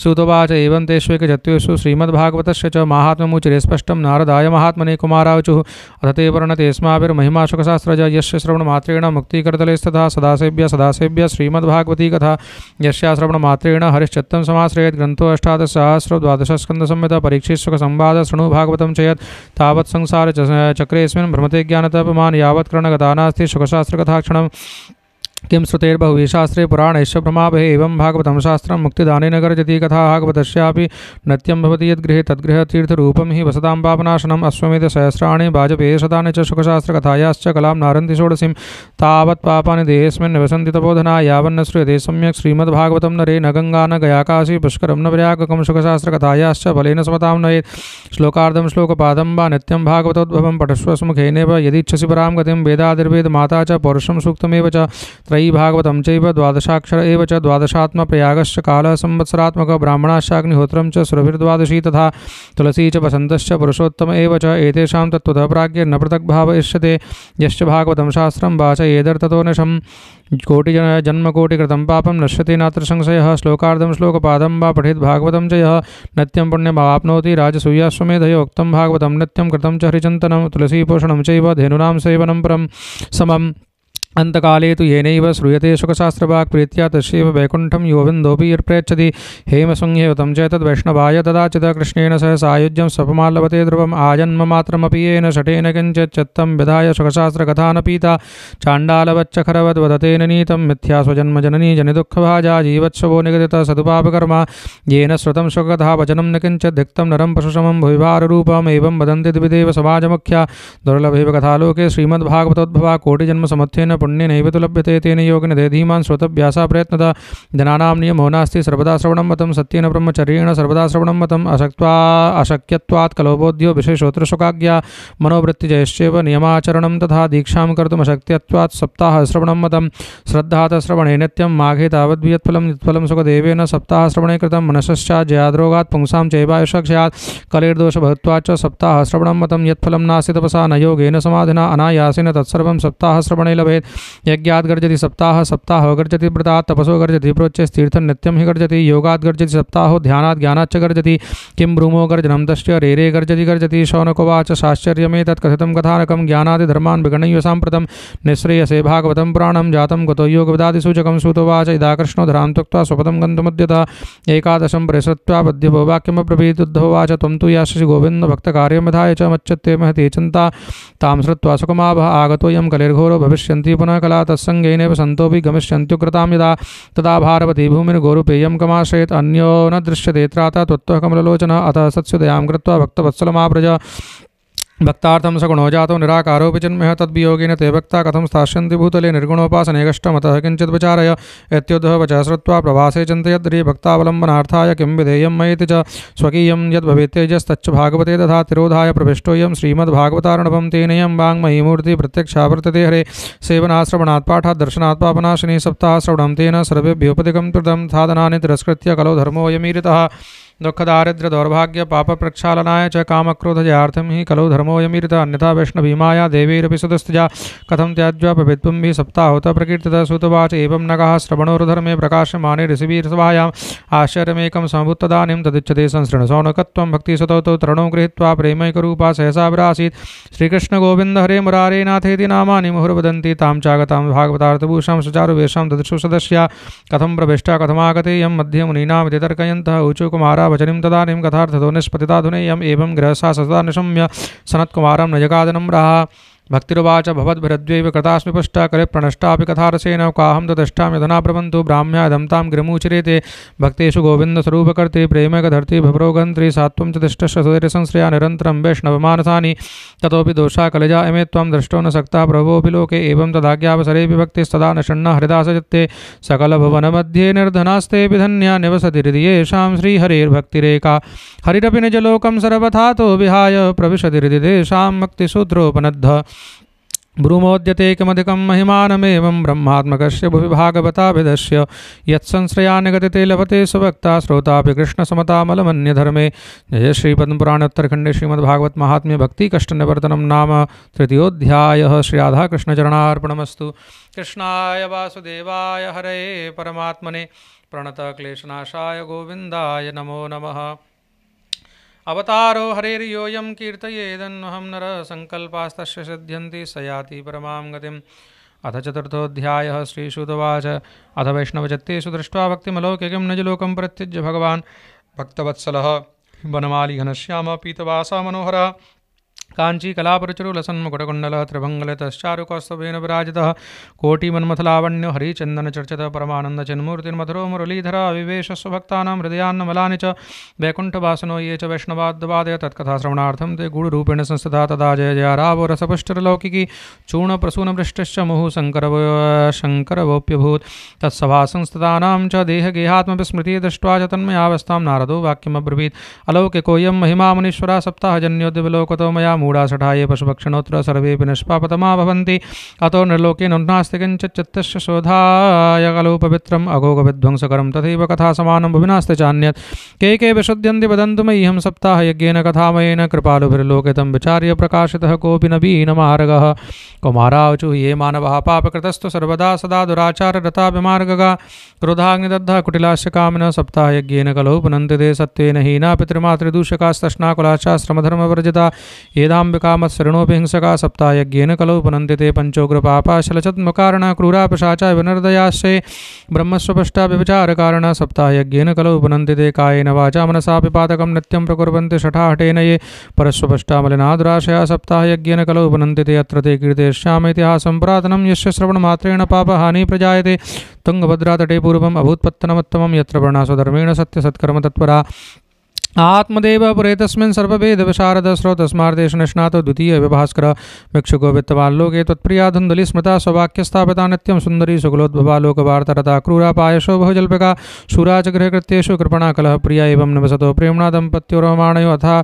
सूतोवाच एवं तेष्वेकजत्वेषु श्रीमद्भागवतस्य च माहात्म्यमुच्यते स्पष्टं नारदाय महात्मने कुमारावचुः अथ ते वर्णतेऽस्माभिर्महिमा शुकशास्त्रज यस्य श्रवणमात्रेण मुक्तिकरतलेस्तथा सदासेभ्य श्रीमद्भागवती कथा यस्या श्रवणमात्रेण हरिश्चित्तं समाश्रयेत् ग्रन्थो अष्टादशसहस्रद्वादशस्कन्धसंहिता परीक्षितसुखसंवाद शृणु भागवतं चेत् तावत् संसार चक्रेऽस्मिन् भ्रमते ज्ञानतपमान् यावत् कर्णगता नास्ति शुकशास्त्रकथाक्षणम् किं श्रुतेर्बहुभिः शास्त्रे पुराणैश्च भ्रमावहे एवं भागवतं शास्त्रं मुक्तिदानेन गर्जति कथा भागवतस्यापि नत्यं भवति यद्गृहे तद्गृह तीर्थरूपं हि वसतां पापनाशनम् अश्वमेधसहस्राणि वाजपेयी शतानि च शुकशास्त्रकथायाश्च कलां नारन्ति षोडशीं तावत् पापानि देहेऽस्मिन् निवसन्ति तपोधना यावन्न श्रूयते सम्यक् श्रीमद्भागवतं नरे न गङ्गा न गया काशी पुष्करं न प्रयागकं शुकशास्त्रकथायाश्च फलेन समतां नयेत् श्लोकार्धं श्लोकपादं वा नित्यं भागवतोद्भवं पठस्व सुमुखेनैव यदीच्छसि परां गतिं वेदादिर्वेदमाता च पौरुषं सूक्तमेव च त्रयी भागवतं चैव द्वादशाक्षर एव च द्वादशात्मप्रयागश्च कालः संवत्सरात्मकः ब्राह्मणाश्चाग्निहोत्रं च सुरभिर्द्वादशी तथा तुलसी च वसन्तश्च पुरुषोत्तम एव च एतेषां तत्त्वतः प्राज्ञैर्न पृथग्भाव इष्यते यश्च भागवतं शास्त्रं वाचयेदर्थतो निशं जन्मकोटिकृतं पापं नश्यते नात्र संशयः श्लोकार्धं श्लोकपादं वा पठेत् भागवतं च यः नित्यं पुण्यमाप्नोति राजसूयाश्वमेधयोक्तं भागवतं नित्यं कृतं च हरिचिन्तनं तुलसीपोषणं चैव धेनूनां सेवनं परं समम् अंतकाले तु येनैव श्रूयते शुकशास्त्रवाक् प्रीत्या तस्यैव वैकुण्ठं योऽविन्दोऽपि यत्प्रयच्छति हेमसंह्यवतं च तद्वैष्णवाय ददाचित कृष्णेन सह सायुज्यं स्वपमाल्लवते ध्रुवम् आजन्ममात्रमपि येन शठेन किञ्चित् चित्तं विधाय शुकशास्त्रकथा न पीता चाण्डालवच्चखरवद्वदतेन नीतं मिथ्या स्वजन्मजननी जनिदुःखभाजा जीवत्सवो निगदितः सदुपापकर्मा येन श्रुतं शुककथा वचनं न किञ्चित् धिक्तं नरं पशुसमं भुविभाररूपम् एवं वदन्ति द्विदेव समाजमुख्या दुर्लभैव कथालोके श्रीमद्भागवतोद्भवा कोटिजन्मसमुत्थेन पुण्यनैव तु लभ्यते तेन योगिन धीमान् श्रोतव्यासा प्रयत्नतः जनानां नियमो नास्ति सर्वदा श्रवणं मतं सत्येन ब्रह्मचर्येण सर्वदा श्रवणं मतं अशक्यत्वात् कलोबोध्यो विशेषोऽत्र शुकाज्ञा मनोवृत्तिजयश्चैव नियमाचरणं तथा दीक्षां कर्तुमशक्यत्वात् सप्ताहश्रवणं मतं श्रद्धातः श्रवणे नित्यं माघे तावद्वियत्फलं यत्फलं सुखदेवेन सप्ताहश्रवणे कृतं मनसश्चात् जयाद्रोगात् पुंसां चैवायुषक्ष्यात् कलेर्दोषभवत्वाच्च सप्ताहश्रवणं मतं यत्फलं नास्ति तपसा न योगेन समाधिना अनायासेन तत्सर्वं सप्ताहश्रवणे लभेत् यज्ञात् गर्जति सप्ताह सप्ताहो गर्जति व्रतात् तपसो गर्जति प्रोच्यस्तीर्थं नित्यं हि गर्जति योगात् गर्जति सप्ताहो ध्यानात् ज्ञानाच्च गर्जति किं ब्रूमो गर्जनं तस्य रेरे गर्जति शौनकोवाच साश्चर्यमेतत् कथितं कथानकं ज्ञानादिधर्मान् विगणय्य साम्प्रतं निःश्रेयसे भागवतं पुराणं जातं गतो योगविदादिसूचकं सूतोवाच इदा कृष्णो धरां त्यक्त्वा स्वपदं गन्तुमुद्यतः एकादशं परिसृत्वा बध्यभो वाक्यमब्रवीत् उद्धवोवाच त्वं तु यास्यसि गोविन्दभक्तकार्यं विधाय च मच्चत्ते महती चिन्ता तां श्रुत्वा सुखमाभः आगतोऽयं कलिर्घोरो भविष्यन्ति पुनः कला तत्संगेनैव सन्तोऽपि गमिष्यन्त्युग्रतां यदा तदा भारवती भूमिर्गोरुपेयं कमाश्रयेत् अन्यो न दृश्यते त्राता त्वत्तः कमललोचनः अतः सत्स्युदयां कृत्वा भक्तवत्सलमाव्रज भक्तार्थं सगुणो जातो निराकारोऽपि चिन्मयः तद्वियोगेन ते भक्ता कथं स्थास्यन्ति भूतले निर्गुणोपासने कष्टमतः किञ्चित् विचारय इत्युद्धव वचः श्रुत्वा प्रभासे चिन्तयद्रि भक्तावलम्बनार्थाय किं विधेयं मयेति च स्वकीयं यद्भवेत्तेजस्तच्च भागवते तथा तिरोधाय प्रविष्टोऽयं श्रीमद्भागवतार्णवं तेनेयं वाङ्मयीमूर्ति प्रत्यक्षा वर्तते हरे सेवनाश्रवणात् पाठात् दर्शनात् पापनाशिनी सप्ताहश्रवणं तेन सर्वेभ्योपदिकं कृतं साधनानि तिरस्कृत्य कलो धर्मोऽयमीरितः दुःखदारिद्र्य दौर्भाग्य पाप प्रक्षालनाय च कामक्रोधजयार्थं हि खलु धर्मोऽयमीरितः अन्यथा वैष्णवीमाया देवीरपि सुदस्तिजा कथं त्याज्य पवित्वं हि सप्ताहोतः प्रकीर्तितः सुतवाच एवं नगः श्रवणोर्धर्मे प्रकाशमाने ऋषिवीरसभायाम् आश्चर्यमेकं सम्भूतदानीं तदिच्छते संसृणसौनकत्वं भक्तिसुतौ तौ तरणो गृहीत्वा प्रेमैकरूपा सहसा विरासीत् श्रीकृष्णगोविन्द हरे मुरारे नाथेति नामानि मुहुर्वदन्ति तां चागतां भागवतार्थभूषां सुचारुवेषां ददृशु सदस्या कथं प्रविष्टा कथमागतेयं मध्ये मुनीनामिति तर्कयन्तः ऊचु कुमारा वचनिं तदानीं कथार्थतो निष्पतिताधुनेयम् एवं गृहसा सदा निशम्य सनत्कुमारं न जगादनं रहा भक्तिरुवाच भवद्भिरद्वैव कृतास्मि पुष्टा कलिप्रणष्टापि कथारसेन काहं तदष्टामि यदना प्रबन्धु ब्राह्म्यादं तां गिरिमुचिरेते भक्तेषु गोविन्दस्वरूपकर्ते प्रेमैकधर्ति भवरोगन्त्री सात्वं च दिष्टस्य सुधीरसंश्रया निरन्तरं वैष्णवमानसानि ततोऽपि दोषा कलिजा इमे त्वं दृष्टो न सक्तः प्रभोऽपि लोके एवं तदाज्ञावसरेऽपि भक्तिस्तदा न षण्णः हृदासचित्ते सकलभुवनमध्ये निर्धनास्तेऽपि धन्या निवसति हृदि येषां श्रीहरेर्भक्तिरेका हरिरपि निजलोकं सर्वथातो विहाय प्रविशति हृदि तेषां भक्तिसूत्रोपनद्धः ब्रूमोद्यते किमधिकं महिमानमेवं ब्रह्मात्मकस्य भुवि भागवताभिधस्य यत्संश्रयान् गतिते लभते सुभक्ता श्रोतापि कृष्णसमतामलमन्यधर्मे। जय श्रीपद्मपुराणोत्तरखण्डे श्रीमद्भागवत महात्म्य भक्ति कष्टनिवर्तनं नाम तृतीयोऽध्यायः। श्री राधाकृष्णचरणार्पणमस्तु। कृष्णाय वासुदेवाय हरये परमात्मने प्रणतक्लेशनाशाय गोविन्दाय नमो नमः। अवतारो हरेर्योऽयं कीर्तयेदन्वहं नरः संकल्पास्तस्य सिद्ध्यन्ति स याति परमां गतिम्। अथ चतुर्थोऽध्यायः। श्रीशुतवाच अथ वैष्णवचत्तेषु दृष्ट्वा भक्तिमलौकिकं निजलोकं प्रत्यज्य भगवान् भक्तवत्सलः वनमाली घनश्यामः पीतवासः मनोहरः काञ्चीकलापरुचिरुलसन्मुकुटकुण्डलः त्रिभङ्गलितश्चारुकौस्तुभेन विराजितः कोटिमन्मथलावण्यो हरिचन्दनचर्चितः परमानन्दचिन्मूर्तिर्मधुरो मुरलीधरः विवेशस्वभक्तानां हृदयान्नमलानि च वैकुण्ठवासनो ये च वैष्णवाद्वादय तत्कथाश्रवणार्थं ते गूढरूपेण संस्थिताः तदा जय जया रावो रसपुष्टिर्लौकिकी चूर्णप्रसूनवृष्टिश्च मुहुः शङ्करवोऽप्यभूत् तत्सभासंस्थितानां च देहगेहात्मविस्मृतिः दृष्ट्वा च तन्मयावस्थां नारदो वाक्यमब्रवीत् अलौकिकोऽयं महिमा मुनीश्वरः सप्ताहजन्योद्यविलोकतो मया मूढासठाये पशुपक्षिणोऽत्र सर्वेऽपि निष्पापतमा भवन्ति अतो निर्लोके नुनास्ति किञ्चित् चित्तस्य शोधाय खलु पवित्रम् अघोघविध्वंसकरं तथैव कथासमानं भुविनास्ति चान्यत् के के विशुध्यन्ति वदन्तु मह्यं सप्ताहयज्ञेन कथामयेन कृपालुभिर्लोकितं विचार्य प्रकाशितः कोऽपि न बीनमार्गः। कुमारावचु ये मानवः पापकृतस्तु सर्वदा सदा दुराचाररता विमार्गगा क्रोधाग्निदग्धः कुटिलास्य कामिनः सप्ताहयज्ञेन कलौ पुनन्ति ते सत्त्वेन हीना पितृमातृदूषकास्तष्णाकुलाश्चाश्रमधर्मवर्जिता येदाम्बिकामत्सरणोऽपि हिंसका सप्ताहयज्ञेन कलौ पुनन्ति ते पञ्चोग्रपापाशलचत्मकारणः क्रूरापिशाचा विनर्दयाश्चे ब्रह्मस्वपष्टा व्यभिचारकारणः सप्ताहयज्ञेन कलौ पुनन्ति ते कायेन वाचा मनसापि पातकं नित्यं प्रकुर्वन्ति शठाहटेन ये परस्वपष्टा मलिना दुराशया सप्ताहयज्ञेन कलौ पुनन्ति ते अत्र ते कीर्तयिष्यामि इतिहासं पुरातनं यस्य श्रवणमात्रेण पापहानिः प्रजायते तुङ्गभद्रातटे पूर्वम् अभूत्पत्तनमुत्तमं यत्र वर्णा स्वधर्मेण सत्यसत्कर्म तत्परा आत्मदेव पुरे तस्मिन् सर्ववेदविशारद स्रोतस्मार्देशु निष्णातो द्वितीय विभास्कर भिक्षुको वित्तवाल्लोके त्वत्प्रिया धुन्दली स्मृता स्ववाक्यस्थापिता नित्यं सुन्दरी सुकुलोद्भवा लोकवार्तारता क्रूरापायशो बहुजल्पिका शूरा च गृहकृत्येषु कृपणा कलह प्रिया एवं निवसतो प्रेम्णा दम्पत्योरमाणयो अथा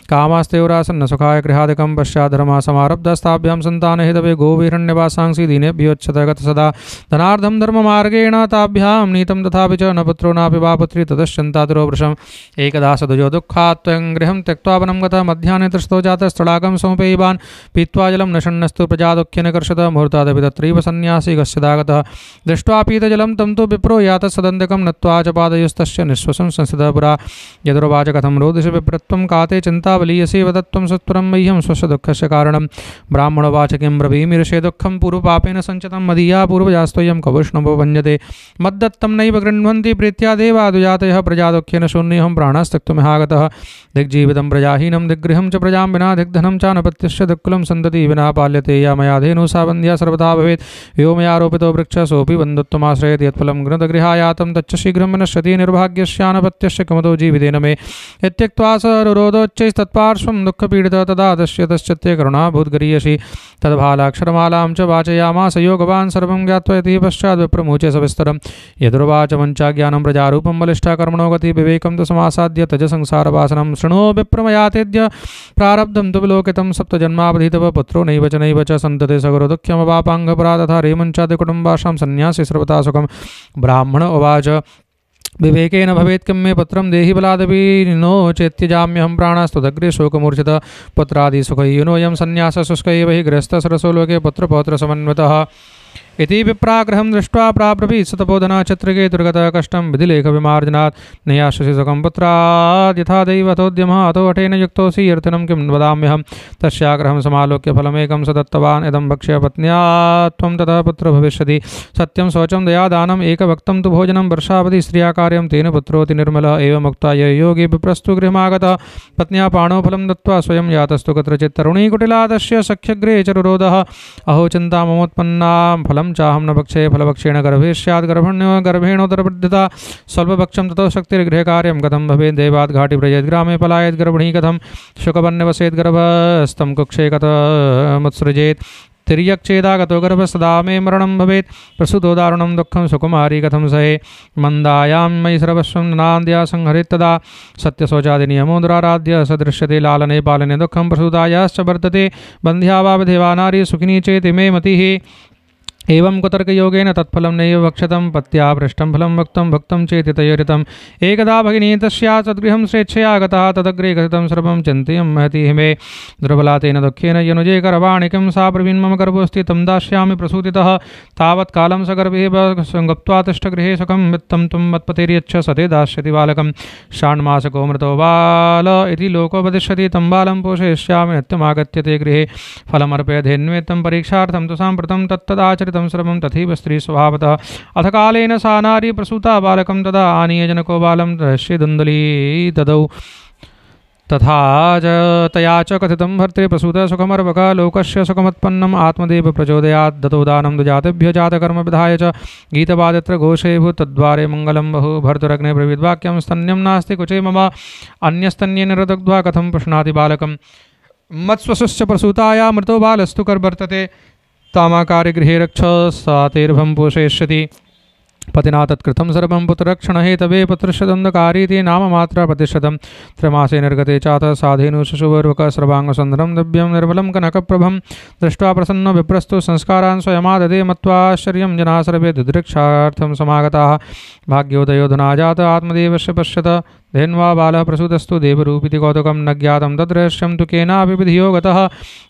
कामास्तेवरासन्न सुखाय गृहादिकं पश्चाद्धर्मा समारब्धस्ताभ्यां सन्तानहेतवे गोविरण्यवासांसि दीनेभ्योच्यतगत सदा धनार्धं धर्ममार्गेण ताभ्यां नीतं तथापि च न पुत्रो नापि वा पुत्री ततश्चिन्तातुरो वृषम् एकदा सदुजो दुःखात् त्वं गृहं त्यक्त्वा वनं गतः मध्याह्ने तृष्टो जातस्तडागं समुपेयवान् पीत्वा जलं न षण्णस्तु प्रजा दुःखेन कर्षतः मुहूर्तादपि तत्रैव सन्न्यासी कस्यदागतः दृष्ट्वा पीतजलं तं तु विप्रो यातः सदन्तिकं नत्वा च पादयोस्तस्य निःश्वसं संस्थितः पुरा यदुर्वाच कथं रोदिषि विप्रत्वं काते चिन्तावलीयसे वदत्वं सत्वरं मह्यं स्वस्य दुःखस्य कारणं ब्राह्मणोवाच किं ब्रवीमीर्षे दुःखं पूर्वपापेन सञ्चितं मदीया पूर्वजास्त्वयं कवृष्णवो भञ्जते मद्दत्तं नैव गृह्णन्ति प्रीत्या देवादुजातयः प्रजादुःखेन शून्यहं प्राणस्तक्तुमिहागतः दिग्जीवितं प्रजाहीनं दिग्गृहं च प्रजां विना दिग्धनं च नपत्यस्य दिक्कुलं सन्तति विना पाल्यते या मया धेनु सा वन्द्या सर्वथा भवेत् यो मयारोपितो वृक्षः सोऽपि बन्धुत्वमाश्रयति यत्फलं गृहदगृहायातं तच्च शीघ्रं विनश्यति निर्भाग्यस्यानपत्यस्य किमतो जीवितेन मे इत्यक्त्वा स रुरोधोच्चैस्तत्पार्श्वं दुःखपीडितः तदा दश्यतश्चित्ते करुणाभूद्गरीयसी तद्भालाक्षरमालां च वाचयामास योगवान् सर्वं ज्ञात्वा इति पश्चात् विप्रमोचे सविस्तरं यदुर्वाच मञ्चाज्ञानं प्रजारूपं बलिष्ठा कर्मणो गति विवेकं तु समासाद्य तज संसारवासनं शृणो विप्रमयातेद्य प्रारब्धं तु विलोकितं सप्तजन्मावधि तव पुत्रो नैव च सन्तते सगरो दुःख्यमवापाङ्गपरा तथा रेमञ्चादिकुटुम्बाशां सन्न्यासी सर्वथा सुखं ब्राह्मण उवाच विवेकेन भवेत् किं मे पुत्रं देहि बलादपि नो चेत्यजाम्यहं प्राणास्तुदग्रे शोकमूर्छितः पुत्रादिसुखैः नोऽयं सन्न्यासः शुष्क एव हि गृहस्थः सरसो लोके पुत्रपौत्रसमन्वितः इति विप्राग्रहं दृष्ट्वा प्राब्रवीत् सतपोधना चत्रिके दुर्गतः कष्टं विधिलेखविमार्जनात् नयाशसि सुखं पुत्रात् यथा दैवतोद्यमः अतो हठेन युक्तोऽसि कीर्तनं किं वदाम्यहं तस्याग्रहं समालोक्य फलमेकं स दत्तवान् इदं भक्ष्य पत्न्या त्वं ततः पुत्र भविष्यति सत्यं शौचं दयादानम् एकभक्तं तु भोजनं वर्षावधि स्त्रिया कार्यं तेन पुत्रोऽति निर्मलः एवमुक्त्वा य योगी विप्रस्तु गृहमागतः पत्न्या पाणोफलं दत्त्वा स्वयं यातस्तु कुत्रचित् तरुणी कुटिलादस्य सख्यगृहे च रुरोधः अहो चिन्ता ममोत्पन्नां फलं चाहं न भक्षे फलभक्षेण गर्भे स्यात् गर्भेणोदरवृद्धिता स्वल्पभक्षं ततो शक्तिर्गृहकार्यं कथं भवेत् देवात् घाटी व्रजेत् ग्रामे पलायेत् गर्भिणी कथं शुकवन्यवसेत् गर्भस्थं कुक्षे कथमुत्सृजेत् तिर्यक्चेदागतो गर्भस्तदा मे मरणं भवेत् प्रसूतो दारुणं दुःखं सुकुमारी कथं सहे मन्दायां मयि सर्वस्वं नान्द्या संहरेत्तदा सत्यशौचादिनियमो दुराराध्य सदृश्यते लालने पालने दुःखं प्रसूतायाश्च वर्तते बन्ध्या वा विधवा नारी सुखिनी चेति मे मतिः एवं कुतर्कयोगेन तत्फलं नैव भक्षतं पत्या पृष्ठं फलं भक्तं चेति तयोरितम् एकदा भगिनी तस्या तद्गृहं स्वेच्छया गतः तदग्रे कथितं सर्वं चिन्तयं महति मे दुर्बला तेन दुःखेन यनुजे करवाणि किं सा प्रवीण मम गर्भोऽस्ति तं दास्यामि प्रसूतितः तावत् कालं स गर्भे गत्वा तिष्ठगृहे सुखं वित्तं त्वं मत्पतिर्यच्छ सते दास्यति बालकं षाण्मासको मृतो बाल इति लोको वदिष्यति तं बालं पोषयिष्यामि नित्यमागत्य ते गृहे फलमर्पयधेन्वे तं परीक्षार्थं तु साम्प्रतं तत्तदाचरितं सर्वं तथैव स्त्री स्वभावतः अथ कालेन सा नारी प्रसूता बालकं तदा आनीय जनको बालं दशदुन्दली ददौ तथा च तया च कथितं भर्त्रे प्रसूतः सुखमर्वकः लोकस्य सुखमुत्पन्नम् आत्मदेव प्रचोदयात् दतो दानं दुजातेभ्यो जातकर्म विधाय च गीतवादित्र घोषेभूत् तद्वारे मङ्गलं बहु भर्तुरग्ने ब्रवीद्वाक्यं स्तन्यं नास्ति कुचे मम अन्यस्तन्येन रदग्ध्वा कथं पुष्णाति बालकं मत्स्वसुश्च प्रसूताया मृतो बालस्तु कर्वर्तते तामाकार्य गृहे रक्ष सातेर्भं पोषयिष्यति पतिना तत्कृतं सर्वं पुत्ररक्षणहेतवे पुत्रशतन्दकारीति नाममात्रा प्रतिशतं त्रमासे निर्गते चातः साधेनु शिशुवर्वकः सर्वाङ्गसुन्दरं दिव्यं निर्मलं कनकप्रभं दृष्ट्वा प्रसन्नो विप्रस्तु संस्कारान् स्वयमाददे मत्वाश्चर्यं जनाः सर्वे दिदृक्षार्थं समागताः भाग्योदयोधना जात आत्मदेवस्य पश्यत धेन्वा बालः प्रसूतस्तु देवरूपिति कौतुकं न ज्ञातं तद्रहस्यं तु केनापि विधियो गतः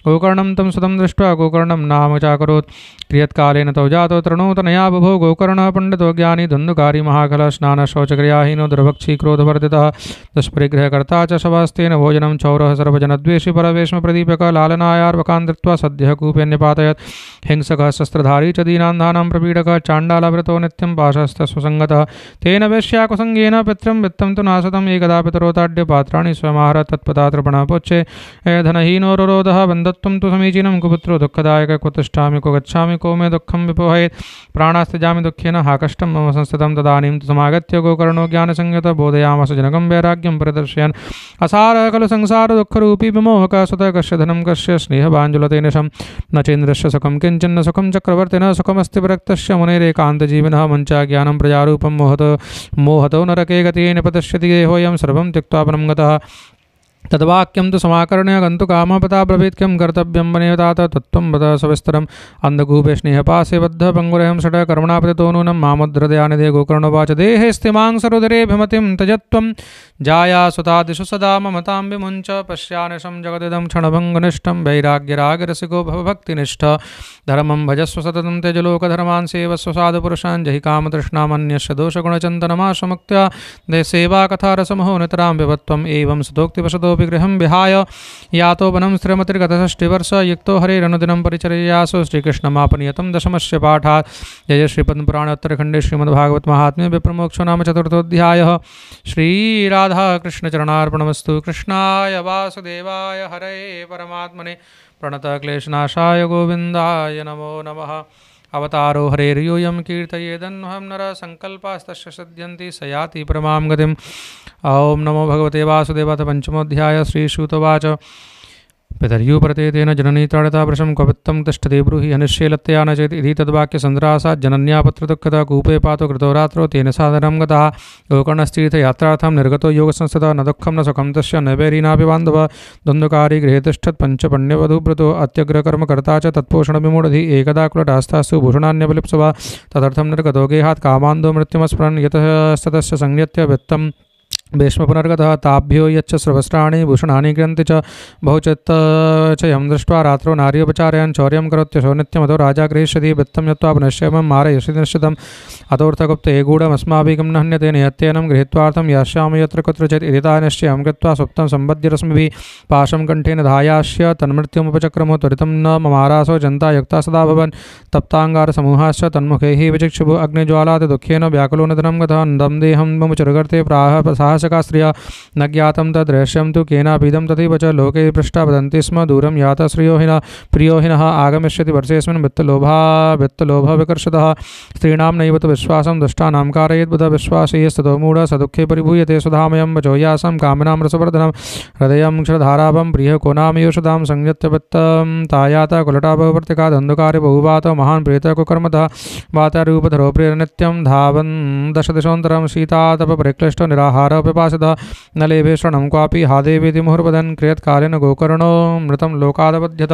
गोकर्णं तं सुतं दृष्ट्वा गोकर्णं नाम चाकरोत् क्रियत्कालेन तौ जातो तृणोतनया बुभो गोकर्णः पण्डितो ज्ञानी धुन्धुकारी महाकलः स्नानशौचक्रियाहीनो दुर्भक्षी क्रोधवर्धितः दुष्परिग्रहकर्ता च शवास्तेन भोजनं चौरः सर्वजनद्वेषी परवेश्मप्रदीपकः लालनायार्वकान् धृत्वा सद्यः कूपे न्यपातयत् हिंसकः शस्त्रधारी च दीनान्धानां प्रपीडकः चाण्डालव्रतो नित्यं पाशस्तस्वसङ्गतः तेन वेश्याकुसङ्गेन पितरं वित्तं तु नासतम् एकदा पितरोताड्य पात्राणि स्वमाहर तत्पदातृपणः पोच्चे धनहीनो रोरोधः बन्धत्वं तु समीचीनं कुपुत्रो दुःखदायक को तिष्ठामि को गच्छामि को मे दुःखं विपोहयेत् प्राणास्त्यजामि दुःखेन हा कष्टं मम संस्थितं तदानीं तु समागत्य गोकर्णो ज्ञानसंयतः बोधयामास जनकं वैराग्यं परिदर्शयन् असारः खलु संसार दुःखरूपी विमोहकः सुतः कस्य धनं कस्य स्नेहभाञ्जुलते निशं न चेन्द्रस्य सुखं किञ्चिन्न सुखं चक्रवर्तिनः सुखमस्ति विरक्तस्य मुनेरेकान्तजीविनः मञ्चा ज्ञानं प्रजारूपं मोहतो नरके गते निपतिष्यति देहोऽयं सर्वं त्यक्त्वा परं गतः तद्वाक्यं तु समाकर्ण्य गन्तुकामः पता ब्रवीत् किं कर्तव्यं वनेव तात तत्त्वं वद सविस्तरम् अन्धकूपे स्नेहपासे बद्धः पङ्गुरहं षट् कर्मणापतितो नूनं मामुद्धृदयानिधे गोकर्णोवाच देहेऽस्ति मां सरुदरे भिमतिं त्यजत्वं जाया सुतादिषु सदा ममतां विमुञ्च पश्यानिशं जगदिदं क्षणभङ्गनिष्ठं वैराग्यरागरसिको भवभक्तिनिष्ठ धर्मं भजस्व सततं त्यजलोकधर्मान् सेवस्व साधुपुरुषान् जहि कामतृष्णामन्यस्य दोषगुणचन्दनमाशमुक्त्या सेवा कथा रसमहो नितरां विभत्वम् एवं सुतोक्तिवशतो गृहं विहाय यातो वनं स्थिरमतिर्गतषष्टिवर्ष युक्तो हरेरनुदिनं परिचर्यासु श्रीकृष्णमापनीयतं दशमस्य पाठात् जय श्रीपद्मपुराणे उत्तरखण्डे श्रीमद्भागवत महात्म्ये विप्रमोक्षो नाम चतुर्थोऽध्यायः श्रीराधाकृष्णचरणार्पणमस्तु कृष्णाय वासुदेवाय हरये परमात्मने प्रणतक्लेशनाशाय गोविन्दाय नमो नमः अवतारो हरेर्यूयं कीर्तयेदन्वहं नरः संकल्पास्तस्य सिद्ध्यन्ति स याति परमां गतिम् ॐ नमो भगवते वासुदेवाय पंचमोऽध्यायः श्रीसूतोवाच पितर्युपरते तेन जननी ताड़िता वृषं क्ववित्तं तिष्ठति ब्रूहि अनिश्चेलत्या न चेत् इति तद्वाक्यसन्द्रासात् जनन्या पुत्रदुःखदा कूपे पातो कृतो रात्रौ तेन सादरं गतः गोकर्णस्तीर्थयात्रार्थं निर्गतो योगसंस्थितः न दुःखं न सुखं तस्य न वैरीनापि बान्धवः द्वन्द्वकारी गृहे तिष्ठत् पञ्चपण्यवधूव्रतो अत्यग्रकर्मकर्ता च तत्पोषणविमूढधि एकदा कुलटास्तास्तु भूषणान्यवलिप्सवा तदर्थं निर्गतो गेहात् कामान्दो मृत्युमस्मरन् यतः तस्य संयत्य वित्तं भीष्म पुनर्गतः ताभ्यो यच्च स्रवस्त्राणि भूषणानि गृह्णन्ति च बहुचित्त च यं दृष्ट्वा रात्रौ नार्योपचारयन् चौर्यं करोत्यशो नित्यमतो राजा गृहीष्यति वृत्तं यत्त्वा पुनश्चैवं मारयसि निश्चितम् अतोऽर्थगुप्ते गूढमस्माभिकं न हन्यते निहत्येनं गृहीत्वार्थं यास्यामि यत्र कुत्रचित् इदिता निश्चयं कृत्वा सुप्तं सम्बध्य रश्मिभिः पाशं कण्ठेन धायास्य तन्मृत्युमुपचक्रमो त्वरितं न ममारासो जनता युक्ता सदा भवन् तप्ताङ्गारसमूहाश्च तन्मुखे हि विचिक्षुभु अग्निज्वालात् दुःखेन व्याकुलो निधनं गतः नदं देहं मम चिरगर्ते प्राह साहसका स्त्रिया न ज्ञातं तद्रहस्यं तु केनापीदं तथैव च लोके पृष्टा वदन्ति स्म दूरं याता प्रियोहिनः आगमिष्यति वर्षेऽस्मिन् वित्तलोभविकर्षतः स्त्रीणां नैव तु विश्वासं दुष्टानां कारयेत् बुध विश्वासयस्ततो मूढः स दुःखे परिभूयते सुधामयं वचोयासं कामिनां रसवर्धनं हृदयं क्षरधाराभं प्रियः को नामयोषधां संयत्य वित्तं तायाता कुलटा बहुवर्तिका धन्धुकारि बहुवात महान् प्रेतः कुकर्मतः वातारूपधरो प्रेरनित्यं धावन् दशदिशोऽन्तरं शीतातपरिक्लिष्टो निराहारः पिपासितः न लेभे शरणं क्वापि हा देवेति मुहुर्वदन् क्रियत्कालेन गोकर्णो मृतं लोकादपद्यत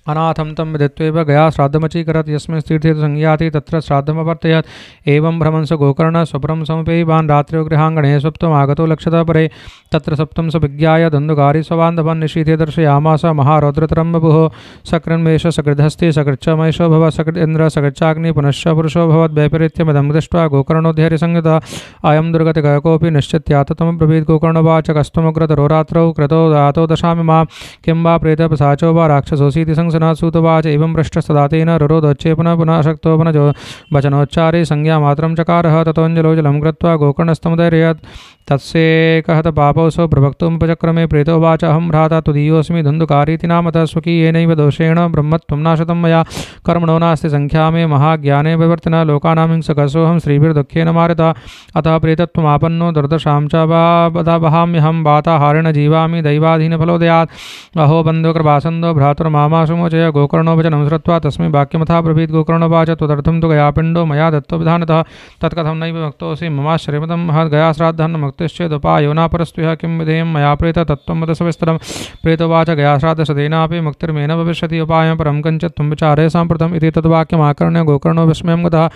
अनाथं तं विदित्वैव गया श्राद्धमचीकरत् यस्मिन् तीर्थे संज्ञाति तत्र श्राद्धमवर्तयत् एवं भ्रमन् स गोकर्णः स्वपरं समुपेयवान् रात्र्यो गृहाङ्गणे सुप्तमागतो लक्षतः परे तत्र सप्तं स विज्ञाय धन्धुकारी स्वबान्धवान् निशीथे दर्शयामास महारौद्रतरं बभुः सकृन्मेष सकृद्धस्ति सकृच्च महेशो भव सकृत् इन्द्र सकृच्चाग्नि पुनश्च पुरुषो भवद्वैपरीत्यमिदं दृष्ट्वा गोकर्णोद्धरिसंयुतः अयं दुर्गतिकः कोऽपि निश्चित्याततमब्रवीत् गोकर्णोवाच कस्त्वमुग्रतरो रात्रौ क्रतो दातो दशामि मां किं वा प्रेतपिशाचो वा राक्षसोऽसीति सूतवाच एवं पृष्ठस्तदा तेन रुरोदोच्चे पुनः शक्तो पुनः वचनोच्चारे संज्ञामात्रं चकारः ततोऽञ्जलो जलं कृत्वा गोकर्णस्तमुदैरयत् तत्सेकहत पापौसौ प्रभक्तुमुपचक्रमे प्रेतोवाच अहं भ्राता तुदीयोऽस्मि धुन्धुकारीति नामतः स्वकीयेनैव दोषेण ब्रह्मत्वं नाशतं मया कर्मणो नास्ति संख्या मे महाज्ञाने विवर्तिनः लोकानां हिंसकसोऽहं श्रीभिर्दुःखेन मारितः अतः प्रेतत्वमापन्नो दुर्दशां च वहाम्यहं वाताहारेण जीवामि दैवाधीनफलोदयात् अहो बन्धुकृपासन्दो भ्रातुर्मामाशुमोचय गोकर्णोपचनं श्रुत्वा तस्मै वाक्यमथा ब्रवीत् गोकर्णोवाच त्वदर्थं तु गयापिण्डो मया दत्तो विधानतः तत्कथं नैव भक्तोऽसि ममाश्चर्यपदं महद् गयाश्राद्धं मुक्तिश्चेदुपायो न परस्त्वः किं विधेयं मया प्रेत तत्त्वं वद सविस्तरं प्रेतोवाच गयाश्राद्धसदेनापि मुक्तिर्मेन भविष्यति उपायं परं कञ्चित् त्वं विचारय साम्प्रतम् इति तद्वाक्यमाकर्ण्य गोकर्णो विस्मयं गतः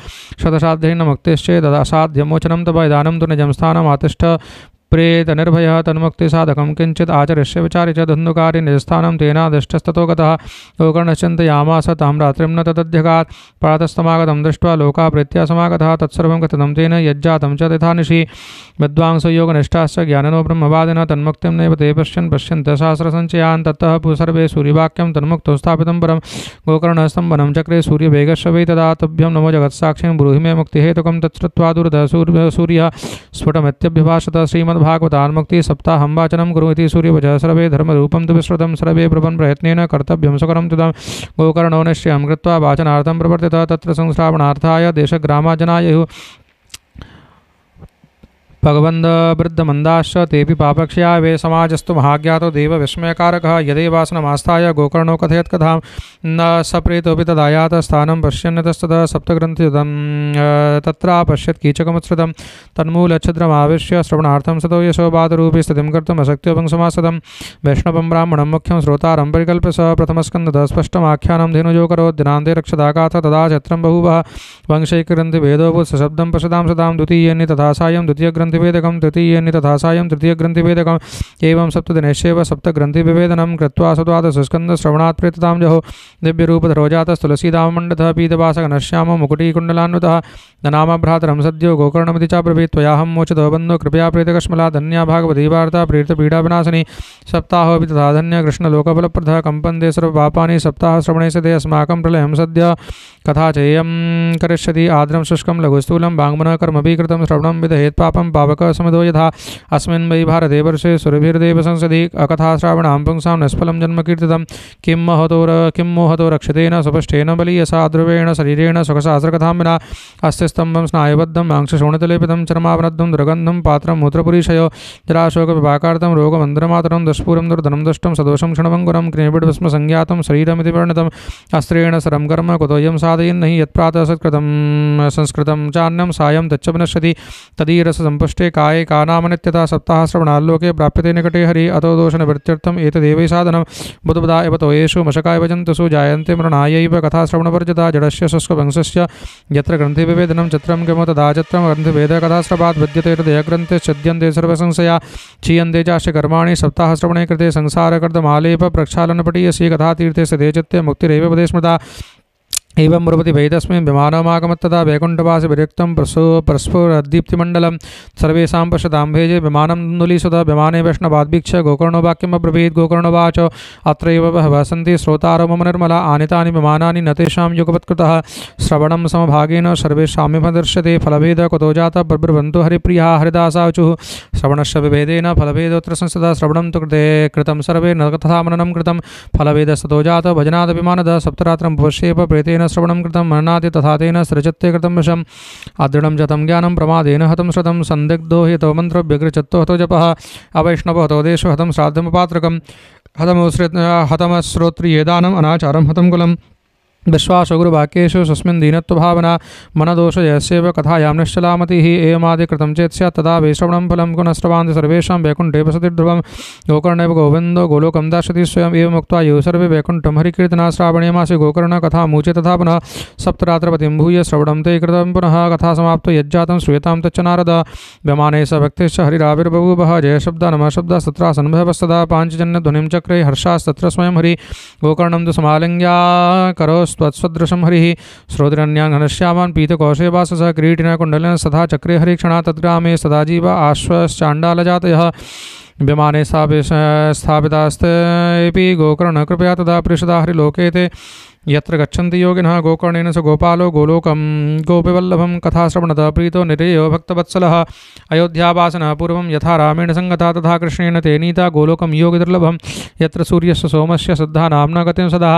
शतसाध्येन मुक्तिश्चेदसाध्यमोचनं तव इदानीं तु निजं स्थानमातिष्ठ प्रेत निर्भयः तन्मुक्तिसाधकं किञ्चित् आचरिष्य विचार्य च धुन्धुकारी निजस्थानं तेनादिष्टस्ततो गतः गोकर्णश्चिन्तयामास तां रात्रिं न तदध्यगात् प्रातस्तमागतं दृष्ट्वा लोकाः प्रीत्या समागतः तत्सर्वं कथितं तेन यज्जातं च तथा निशि विद्वांसो योगनिष्ठाश्च ज्ञानिनो ब्रह्मवादिनः तन्मुक्तिं नैव ते पश्यन्तः सहस्रसञ्चयान् ततः सर्वे सूर्यवाक्यं तन्मुक्तौ स्थापितं परं गोकर्णस्थं वनं चक्रे सूर्यवेगस्य वै तदा तुभ्यं नमो जगत्साक्षिं ब्रूहि मे मुक्तिहेतुकं तच्छ्रुत्वा दूरतः सूर्यः स्फुटमित्यभ्यभाषत श्रीमद्भागवतान्मुक्ति सप्ताहं वाचनं कुरु इति सूर्यवचः सर्वे धर्मरूपं तु विश्रुतं सर्वे प्रपन् प्रयत्नेन कर्तव्यं सुकरं तुदं गोकर्णो निश्चयं कृत्वा वाचनार्थं प्रवर्तितः तत्र संश्रावणार्थाय देशग्रामाजनायुः भगवन्दवृद्धमन्दाश्च तेऽपि पापक्ष्या वे समाजस्तु महाज्ञातो देवविस्मयकारकः यदेवासनमास्थाय गोकर्णो कथयत् कथां न सप्रेतोऽपि तदायात स्थानं पश्यन्नतस्ततः सप्तग्रन्थियुतं तत्रापश्यत् कीचकमुत्सृतं तन्मूलच्छिद्रमाविश्य श्रवणार्थं सतो यशोबाधरूपी स्थितिं कर्तुम् अशक्त्योपंसमासदं वैष्णवं ब्राह्मणं मुख्यं श्रोतारं परिकल्प्य स प्रथमस्कन्धतः स्पष्टमाख्यानं धेनुजोकरो दिनान्ते रक्षदागाथ तदा चत्रं बहुवः वंशैकग्रन्थिभेदोऽभूत् सशब्दं पश्यतां सदां द्वितीयेनि तथा सायं द्वितीयग्रन्थिभेदकं तृतीयेनि तथा सायं तृतीयग्रन्थिभेदकम् एवं सप्तदिनेष्यैव सप्तग्रन्थिविभेदनं कृत्वा सद्वादशस्कन्धश्रवणात् प्रेततां जहो दिव्यरूपधरोजातस्तुलसीदामण्डतः पीतवासकनश्यामो मुकुटीकुण्डलान्वितः नामभ्रातरं सद्यो गोकर्णमिति चाब्रवीत् त्वयाहं मोचतो बन्धो कृपया प्रेतकश्मला धन्या भागवती वार्ता प्रेतपीडाविनाशिनी सप्ताहोऽपि तथा धन्य कृष्णलोकफलप्रदः कम्पन्ते सर्वपापानि सप्ताहश्रवणे सदे अस्माकं प्रलयं सद्य कथा चेयं करिष्यति आर्द्रं शुष्कं लघुस्थूलं वाङ्मनः कर्मभिः कृतं श्रवणं विदहेत् पापं पावकः समिधो यथा अस्मिन् वै भारते वर्षे सुरभिर्देव संसदि अकथाश्रावणां पुंसां निष्फलं जन्म कीर्तितं किं मोहतो रक्षतेन सुपष्टेन बलीयसा ध्रुवेण शरीरेण सुखशास्त्रकथां विना अस्य स्तम्भं स्नायुबद्धं मांसशोणितलेपितं चर्मावनद्धं दुर्गन्धं पात्रं मूत्रपुरीशयो जराशोकविपाकार्थं रोगमन्त्रमातरं दुष्पूरं दुर्धनं दुष्टं सदोषं क्षणभङ्गुरं क्रियविड्भस्मसंज्ञातं शरीरमिति वर्णितम् अस्त्रेण सरं कर्म कुतोऽयं साधयन् नहि यत्प्रातः सत्कृतं संस्कृतं चान्यं सायं तच्च विनश्यति तदीरससम्पुष्टं गोष्ठे काये का नाम नित्यता सप्ताह श्रवणाल्लोके प्राप्यते निकटे हरि अतो दोषनिवृत्त्यर्थम् एतदेवै साधनं बुधबुधा एव तोयेषु मशकाय वजन्तसु जायन्ते मृणायैव कथा श्रवणवर्जिता जडस्य शुष्कवंशस्य यत्र ग्रन्थे विवेदनं चित्रं किमु तदा चित्रं ग्रन्थभेदकथाश्रवात् विद्यते हृदयग्रन्थे छिद्यन्ते सर्वसंशया क्षीयन्ते चास्य कर्माणि सप्ताहश्रवणे कृते संसारकर्दमालेप प्रक्षालनपटीयसी कथातीर्थे सदे चित्ते मुक्तिरेव पदे स्मृता एवं मुरपति वैतस्मिन् विमानमागमत्तदा वैकुण्ठवासि विरक्तं प्रस्फुरद्दीप्तिमण्डलं सर्वेषां पश्यतां भेजे विमानं नुलीसुधा विमाने वैष्णवाद्वीक्ष्य गोकर्णो वाक्यमब्रवीत् गोकर्णवाच अत्रैव बहवः सन्ति श्रोतारो मम निर्मला आनीतानि विमानानि न तेषां युगपत्कृतः श्रवणं समभागेन सर्वेषामिव दृश्यते फलभेदः कुतो जातः प्रब्रवन्तु हरिप्रियाः हरिदासावचुः श्रवणस्य विभेदेन फलभेदोऽत्र संस्थितः श्रवणं तु कृतं सर्वे न तथा मननं कृतं फलभेदस्ततो जातः भजनादभिमानदः सप्तरात्रं पश्येप प्रेतेन श्रवणं कृतं मननाति तथा तेन सृजत्ते कृतं वशम् अदृढं जतं ज्ञानं प्रमादेन हतं श्रुतं संदिग्धो हितो मन्त्रोऽभ्यग्रचित्तो हतो जपः अवैष्णवो हतो देशो हतं श्राद्धमुपात्रकं हतमश्रोत्रियेदानम् अनाचारं हतं कुलं विश्वासो गुरुवाक्येषु स्वस्मिन् दीनत्वभावना मनदोषजयस्यैव कथायां निश्चलामतिः एवमादिकृतं चेत् स्यात् तदा वै श्रवणं फलं पुनस्रवान्ति सर्वेषां वैकुण्ठे वसति ध्रुवं गोकर्णेव गोविन्दो गोलोकं दास्यति स्वयम् एवमुक्त्वा यो सर्वे वैकुण्ठं हरिकीर्तना श्रावणे मासे गोकर्णकथामूचे तथा पुनः सप्तरात्रपतिं भूय श्रवणं ते कृतं पुनः कथा समाप्तो यज्जातं श्रूयतां तच्च नारद व्यमाने स भक्तिश्च हरिराविर्बभूवः जयशब्द नमः शब्दः तत्रासन्भवस्तदा पाञ्चजन्यध्वनिं चक्रे हर्षास्तत्र स्वयं हरि गोकर्णं तु समालिङ्ग्या करो त्वत्सदृशं हरिः श्रोत्रन्यान् घनश्यामान् पीतकौशेवाससः किरीटिनः कुण्डलेन सदा चक्रे हरिक्षणा तद्ग्रामे सदा जीव आश्वश्चाण्डालजातयः विमाने स्थापितास्तेऽपि गोकर्ण कृपया तदा पृषदा हरिलोके ते यत्र गच्छन्ति योगिनः गोकर्णेन स गोपालो गोलोकं गोपिवल्लभं कथाश्रवणतः प्रीतो निरेयो भक्तवत्सलः अयोध्यावासनः पूर्वं यथा रामेण संगता तथा कृष्णेन ते नीता गोलोकं योगिदुर्लभं यत्र सूर्यस्य सोमस्य शुद्धा नाम्ना गतिं सदा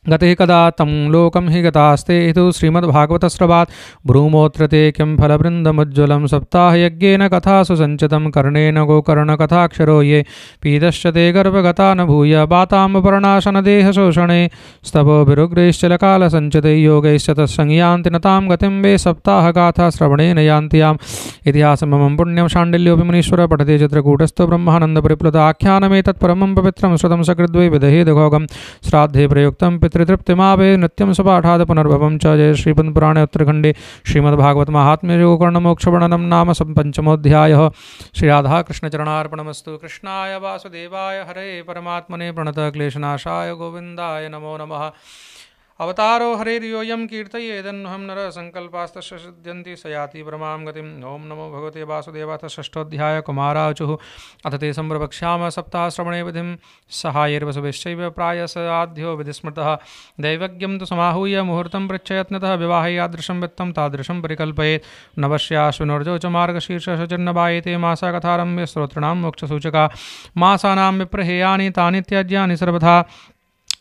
गते कदा तं लोकं हि गतास्ते इति श्रीमद्भागवतश्रवात् भ्रूमोऽत्र ते किं फलवृन्दमुज्ज्वलं सप्ताहयज्ञेन कथासु सञ्चितं कर्णेन गोकर्णकथाक्षरो ये पीतश्च ते गर्भगता न भूय बाताम्बपर्णाशनदेहशोषणे स्तवोभिरुग्रैश्चलकालसञ्चिते योगैश्च तत्संयान्ति न तां गतिं वे सप्ताहगाथाश्रवणेन यान्ति याम् इतिहासममं पुण्यं शाण्डिल्योऽपि मुनीश्वरः पठते चित्रकूटस्थो ब्रह्मानन्दपरिप्लुताख्यानमेतत्परमं पवित्रं श्रुतं सकृद्वै विदहेदघोगं श्राद्धे प्रयुक्तं पितृतृप्तिमावे नित्यं सुपाठाद पुनर्भवं च जय श्रीपद्मपुराणे उत्तरखण्डे श्रीमद्भागवत महात्म्ये गोकर्णमोक्षवर्णनं नाम पंचमोऽध्यायः। श्रीराधाकृष्णचरणार्पणमस्तु। कृष्णाय वासुदेवाय हरे परमात्मने प्रणतक्लेशनाशाय गोविन्दाय नमो नमः। अवतारो हरेर्योऽयं कीर्तयेदन्वहं नरः संकल्पास्तस्य सिद्ध्यन्ति स याति परमां गतिम्। ओं नमो भगवते वासुदेवाय। षष्ठोऽध्याय कुमारावचुः। अथ ते सम्प्रवक्ष्यामः सप्ताहश्रवणे विधिं सहायैर्वसुभिश्चैव प्रायसाध्यो विधिस्मृतः। दैवज्ञं तु समाहूय मुहूर्तं पृच्छयत्नतः विवाहे यादृशं वित्तं तादृशं परिकल्पयेत्। नवस्याश्विनोर्जौ च मार्गशीर्षशचिर्नवायेते मासा कथारम्भे स्तोत्राणां मोक्षसूचका। मासानां विप्रहेयानि तानि त्याज्यानि सर्वथा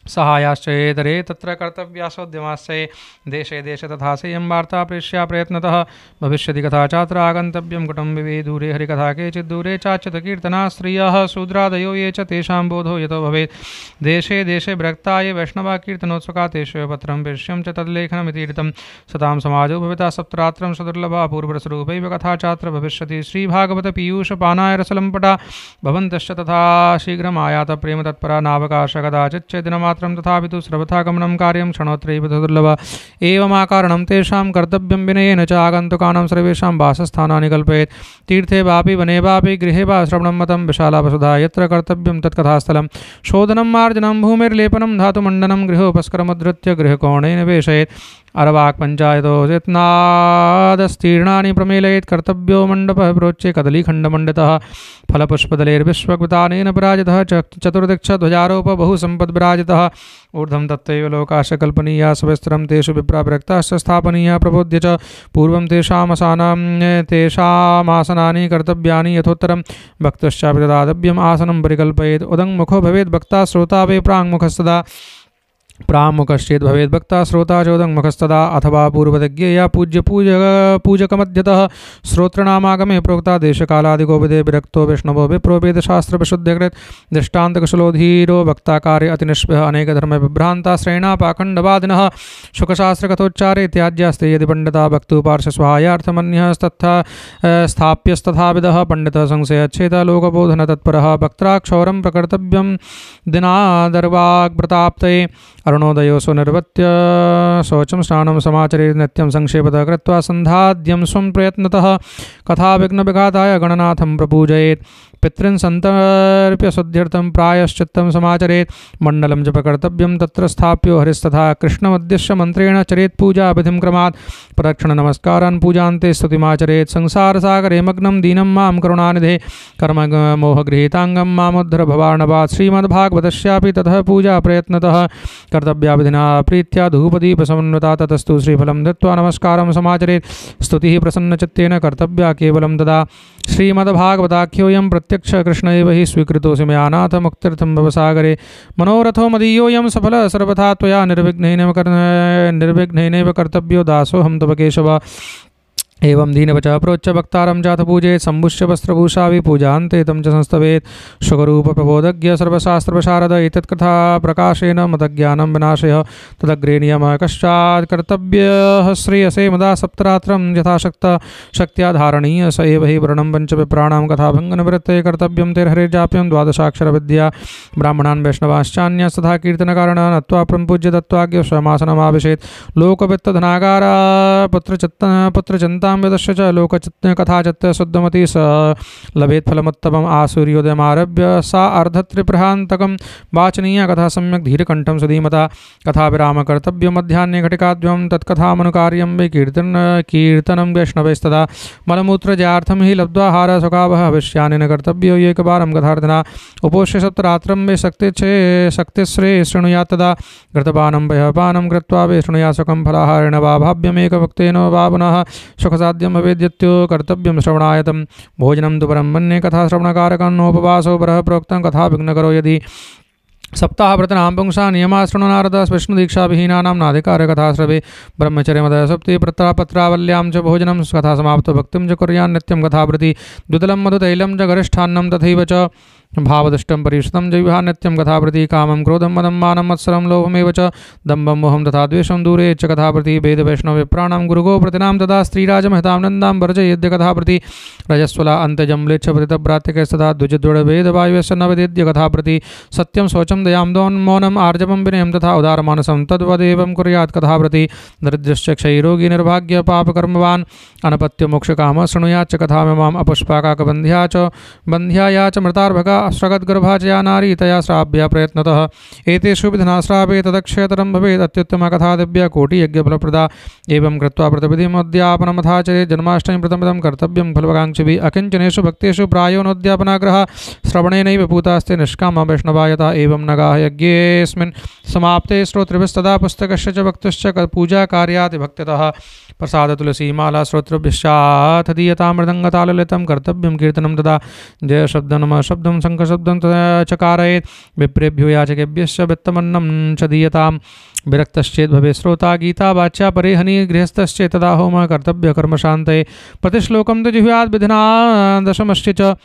सहायाश्चेतरे तत्र कर्तव्यासोद्यमाश्चये देशे देशे तथा सेयं वार्ता प्रेष्या प्रयत्नतः भविष्यति कथा चात्र आगन्तव्यं कुटुम्बिभिः दूरे हरिकथा केचित् दूरे चाच्युत कीर्तना स्त्रियः शूद्रादयो ये च तेषां बोधो यतो भवेत्। देशे देशे विरक्ता ये वैष्णवा कीर्तनोत्सुका तेषु पत्रं प्रेष्यं च तद्लेखनमितीरितं सतां समाजो भविता सप्तरात्रं सदुर्लभा पूर्वस्वरूपैव कथा चात्र भविष्यति। श्रीभागवत पीयूषपानाय रसलम्पटा भवन्तश्च तथा शीघ्रमायात प्रेम तत्परा नावकाश कदाचित् दिनमात्रं तथापि तु सर्वथागमनं कार्यं क्षणोत्रैव दुर्लभ। एवमाकारणं तेषां कर्तव्यं विनयेन च आगन्तुकानां सर्वेषां वासस्थानानि कल्पयेत्। तीर्थे वापि वने वापि गृहे वा श्रवणं मतं विशाला वसुधा यत्र कर्तव्यं तत्कथास्थलं। शोधनं मार्जनं भूमिर्लेपनं धातुमण्डनं गृहोपस्करमुद्धृत्य गृहकोणे निवेशयेत्। अरवाक् पञ्चायतो यत्नादस्तीर्णानि प्रमेलयेत्। कर्तव्यो मण्डपः प्रोच्ये कदलीखण्डमण्डितः फलपुष्पदलैर्विश्वकृतानेन पराजितः। चतुर्दिक्षध्वजारोप बहुसम्पद्विराजितः। ऊर्ध्वं तत्त्वैव लोकाश्च कल्पनीया सविस्तरं तेषु विप्राविरक्ताश्च स्थापनीया प्रबोध्य च पूर्वं तेषामासनानि कर्तव्यानि यथोत्तरं भक्तश्चापि तदातव्यम् आसनं परिकल्पयेत्। उदङ्मुखो भवेत् वक्ता श्रोता वे प्राङ्मुखस्तदा प्रामुखश्चेत् भवेद् भक्ता श्रोता चोदङ्मुखस्तदा अथवा पूर्वतज्ञेया पूज्य पूजकमध्यतः श्रोत्रनामागमे प्रोक्ता देशकालादिकोपदे विरक्तो वैष्णवो विप्रो वेदशास्त्रविशुद्ध्यकृत् दृष्टान्तकुशलोधीरो वक्ताकार्य अतिनिष्पः अनेकधर्मविभ्रान्ता पाखण्डवादिनः शुकशास्त्रकथोच्चारे त्याज्यास्ते यदि पंडिता भक्तुपार्श्वसहायार्थमन्यस्तथा स्थाप्यस्तथाविदः पंडितः संशयच्छेदः लोकबोधनतत्परः वक्त्राक्षौरं प्रकर्तव्यं दिनादर्वाग्व्रताप्तये अरुणोदयो सुनिर्वत्य शौचं स्नानं समाचरेत् नित्यं संक्षेपतः कृत्वा सन्धाद्यं स्वं प्रयत्नतः कथाविघ्नविघाताय गणनाथं प्रपूजयेत् पितॄन् सन्तर्प्य शुद्ध्यर्थं प्रायश्चित्तं समाचरेत् मण्डलं जपकर्तव्यं तत्र स्थाप्यो हरिस्तथा कृष्णमुद्दिश्य मन्त्रेण चरेत् पूजा विधिं क्रमात् प्रदक्षिणनमस्कारान् पूजान्ते स्तुतिमाचरेत् संसारसागरे मग्नं दीनं मां करुणानिधे कर्ममोहगृहीताङ्गं मामुद्धर भवार्णवात् श्रीमद्भागवतस्यापि ततः पूजा प्रयत्नतः कर्तव्या विधिना प्रीत्या धूपदीपसमन्विता ततस्तु श्रीफलं दत्त्वा नमस्कारं समाचरेत् स्तुतिः प्रसन्नचित्तेन कर्तव्या केवलं तदा श्रीमद्भागवताख्योऽयं प्रत्यक्ष कृष्ण एव हि स्वीकृतोऽसि मया नाथ मुक्त्यर्थं भवसागरे मनोरथो मदीयोऽयं सफलः सर्वथा त्वया निर्विघ्नेनैव कर्तव्यो दासोऽहं तव केशव एवं दीनवचः प्रोच्य वक्तारं जात पूजेत् सम्भुष्य वस्त्रभूषा विपूजान्ते तं च संस्तवेत् शुकरूपप्रबोधज्ञ सर्वशास्त्रप्रशारद एतत्कथा प्रकाशेन मतज्ञानं विनाशयः तदग्रे नियमः कश्चात् कर्तव्यः श्रेयसे मुदा सप्तरात्रं यथाशक्त शक्त्या धारणीय स एव हि वर्णं पञ्चविप्राणां कथाभङ्गनिवृत्तये कर्तव्यं तेर्हरिर्जाप्यं द्वादशाक्षरविद्या ब्राह्मणान् वैष्णवाश्चान्यस्तथा कीर्तनकारणः नत्वा प्रम्पूज्य दत्त्वाज्ञ स्वमासनमाविशेत् लोकवित्तधनागारा पुत्रचिन्ता यदश्च च लोककथाचित्त शुद्धमती स लभेत् फलमुत्तमम् आसूर्योदयमारभ्य सा अर्धत्रिप्रहान्तकं वाचनीया कथा सम्यक् धीरकण्ठं सुधीमता कथाविराम कर्तव्यं मध्याह्ने घटिकाद्वयं तत्कथामनुकार्यं वै कीर्तनं वैष्णवैस्तदा मलमूत्रजयार्थं हि लब्ध्वाहारः सुखावः भविष्यानि न कर्तव्यो एकवारं कथार्थिना उपोष्य सप्तरात्रं वै शक्तिश्रे शृणुयात् तदा घृतपानं वयपानं कृत्वा वै शृणुयात् सुखं फलाहारेण वा भाव्यमेकभक्तेन वा पुनः सुखसाध्यं भवेद्यत्यो कर्तव्यं श्रवणायतं भोजनं तु परं मन्ये कथाश्रवणकारकन्नोपवासो परः प्रोक्तं कथा विघ्नकरो यदि सप्ताहव्रतनां पुंसा नियमा शृणु नारद विष्णुदीक्षाविहीनानां नाधिकारकथाश्रवे ब्रह्मचर्यमदः सप्ति पत्रावल्यां च भोजनं कथा समाप्तो भक्तिं च कुर्यान् नित्यं कथाप्रति द्विदलं मधुतैलं च गरिष्ठान्नं तथैव च भावदुष्टं परिश्रुतं जैवहा नित्यं कथाप्रति कामं क्रोधं मदं मानं मत्सरं लोभमेव च दम्भं मोहं तथा द्वेषं दूरे च कथाप्रति वेदवैष्णवविप्राणां गुरुगोप्रतिनां तथा स्त्रीराजमहितां नन्दां वर्जयेद्य कथाप्रति रजस्वला अन्त्यजं म्लेच्छपतितभ्रात्यकस्तथा द्विजद्दृढवेदवायुस्य न वेदेद्य कथाप्रति सत्यं शौचं दयां मौनम् आर्जवं विनयं तथा उदारमानसं तद्वदेवं कुर्यात् कथाप्रति दरिद्रश्च क्षयरोगी निर्भाग्य पापकर्मवान् अनपत्य मोक्षकामः शृणुयाच्च कथामिमाम् अपुष्पाकाकबन्ध्या च बन्ध्याया च मृतार्भका श्रगद्गर्भा च या नारी तया श्राव्या प्रयत्नतः एतेषु विधनाश्रावे तदक्षयतरं भवेत् अत्युत्तमा कथा दिव्या कोटियज्ञफलप्रदा एवं कृत्वा प्रतिपदिमोद्यापनमथाचरेत् जन्माष्टमी व्रतमिदं कर्तव्यं फलवकाङ्क्षिभिः अकिञ्चनेषु भक्तेषु प्रायो नोद्यापनाग्रहः श्रवणेनैव पूतास्ते निष्कामा वैष्णवा यथा एवं नगाः यज्ञेऽस्मिन् समाप्ते श्रोतृभिस्तदा पुस्तकस्य च भक्तश्च पूजाकार्यादिभक्तितः प्रसाद तुलसीमाला श्रोतृभ्यश्चाथ दीयतां मृदङ्गताललितं कर्तव्यं कीर्तनं तदा जय शब्द नमः शब्दं शङ्खशब्दं चकारयेत् विप्रेभ्यो याचकेभ्यश्च वित्तमन्नं च दीयतां विरक्तश्चेत् भवेत् श्रोता गीता वाच्या परेहनि गृहस्थश्चेत् तदा होमः कर्तव्य कर्मशान्तये प्रतिश्लोकं तु जिह्वाद् विधिना दशमश्च च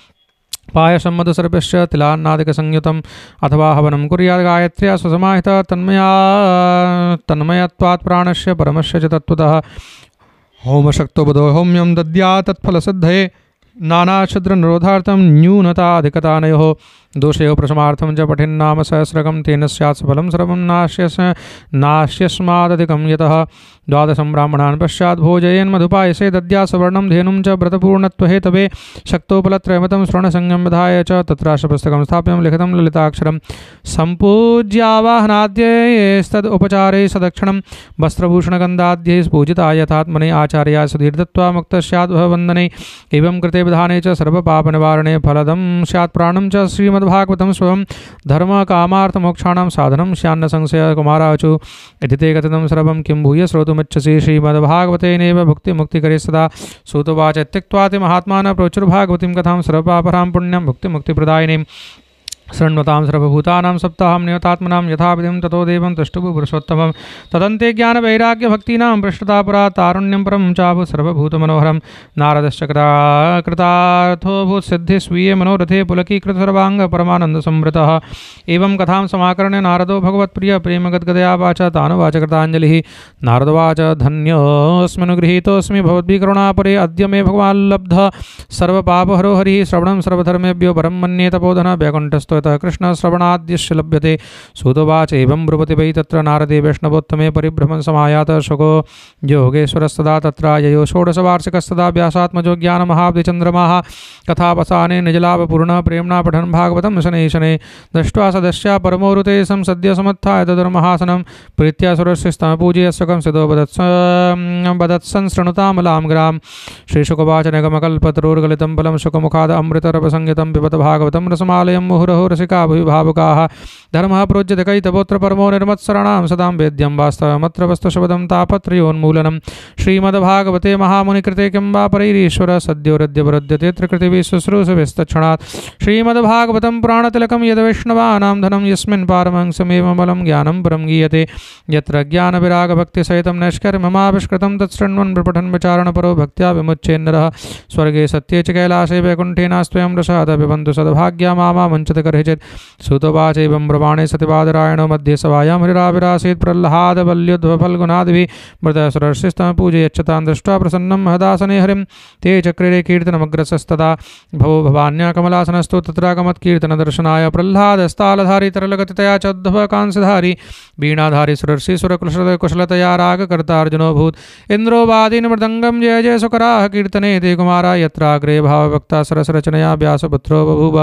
पायसं मधुसर्पश्च तिलान्नादिकसंयुतम् अथवा हवनं कुर्यात् गायत्र्या स्वसमाहितः तन्मयत्वात् प्राणस्य परमस्य च तत्त्वतः होमशक्तो बुधो होम्यं दद्यात् तत्फलसिद्धये नानाच्छिद्रनिरोधार्थं न्यूनताधिकतानयोः दोषयोः प्रशमार्थं च पठिन्नाम सहस्रकं तेन स्यात् सफलं सर्वं नाश्यस्मादधिकं यतः द्वादशं ब्राह्मणान् पश्चात् भोजयेन् मधुपायसे दद्यात् सवर्णं धेनुं च व्रतपूर्णत्वहेतवे शक्तोपलत्रयमितं स्वर्णसंज्ञं विधाय च तत्राशपुस्तकं स्थाप्यं लिखितं ललिताक्षरं सम्पूज्यावाहनाद्यैस्तद् उपचारे सदक्षिणं वस्त्रभूषणगन्धाद्यैः पूजिता यथात्मने आचार्याय सुधीर्दत्वा मुक्तः स्यात् वन्दने एवं कृते विधाने च सर्वपापनिवारणे फलदं स्यात् प्राणं च श्रीमद्भागवतं स्वयं धर्मकामार्थमोक्षाणां साधनं स्यान्न संशयः कुमाराचु इति ते कथितं सर्वं किं भूय श्रोतुमिच्छसि श्रीमद्भागवतेनैव भुक्तिमुक्तिकरे सदा सूतवाच त्यक्त्वाति महात्मानः प्रोचुर्भागवतीं कथां सर्वपापहरां पुण्यं भुक्तिमुक्तिप्रदायिनीं शृण्वतां सर्वभूतानां सप्ताहं नियतात्मनां यथाविधिं ततो देवं तष्टुभु पुरुषोत्तमं तदन्ते ज्ञानवैराग्यभक्तीनां पृष्ठता पुरा तारुण्यं परं चाभु सर्वभूतमनोहरं नारदश्च कृतार्थोऽभूत् सिद्धि स्वीये मनोरथे पुलकीकृतसर्वाङ्ग परमानन्दसंवृतः एवं कथां समाकर्ण्य नारदो भगवत्प्रिय प्रेमगद्गदया वाचा तानुवाच कृताञ्जलिः नारदवाच धन्योऽस्मि भवद्भिः करुणापरे अद्य मे भगवान् लब्धः सर्वपापहरो हरिः श्रवणं सर्वधर्मेभ्यो परं मन्ये तपोधन वैकुण्ठस्थो यतः कृष्णश्रवणाद्यश्च लभ्यते सूतोवाच एवं ब्रुवति वै तत्र नारदे वैष्णवोत्तमे परिभ्रमन् समायातः शुको योगेश्वरस्तदा तत्र ययो षोडशवार्षिकस्तदा व्यासात्मजो ज्ञानमहाब्धिचन्द्रमाः कथावसाने निजलाभपूर्णः प्रेम्णा पठन् भागवतं शनैः शनैः दृष्ट्वा सदस्या परमोरुते सद्य समुत्थाय तदुर्महासनं प्रीत्या सुरशिस्तमपूजय सुखं सिद्धो वदत्सन् शृणुतामलां गिरां श्रीशुकवाच निगमकल्पतरोर्गलितं फलं शुकमुखाद अमृतरपसंयुतं पिबत भागवतं रसमालयं मुहुरहो रसिका भुवि भावुकाः धर्मः प्रोज्यते कैतवोऽत्र परमो निर्मत्सराणां सदां वेद्यं वास्तवमत्र वस्तुशब्दं तापत्रयोन्मूलनं श्रीमद्भागवते महामुनिकृते किं वा परैरीश्वर सद्योरद्यवरुध्यते त्रिकृतिभिः शुश्रूषभिस्तक्षणात् श्रीमद्भागवतं पुराणतिलकं यद्वैष्णवानां धनं यस्मिन् पारमहंसमेव बलं ज्ञानं परं गीयते यत्र ज्ञानविरागभक्तिसहितं नैष्कर्म्यमाविष्कृतं तत्शृण्वन् प्रपठन् विचारणपरो भक्त्या विमुच्येन्नरः स्वर्गे सत्ये च कैलासे वैकुण्ठे नास्त्वयं रसाद पिबन्तु सद्भाग्या मामा मुञ्चत कर्हिचित् सुतोवाच एवं ब्रवाणे सतिवादरायणो मध्ये सभायां हरिराविरासीत् प्रह्लादवल्युद्धफल्गुनादिभिः मृतसुरर्षिस्तम पूजयच्छतां दृष्ट्वा प्रसन्नं महदासने हरिं ते चक्रिरे कीर्तनमग्रसस्तदा भवो भवान्या कमलासनस्तु तत्रागमत्कीर्तनदर्शनाय प्रह्लादस्तालधारी तरलगतितया च उद्धव कांसधारी वीणाधारी सुरर्षि सुरकुशलतया रागकर्तार्जुनोऽभूत् इन्द्रोवादीन् मृदङ्गं जय जय सुकराः कीर्तने ते कुमारा यत्राग्रे भावभक्ता सरसरचनया व्यासपुत्रो बभूव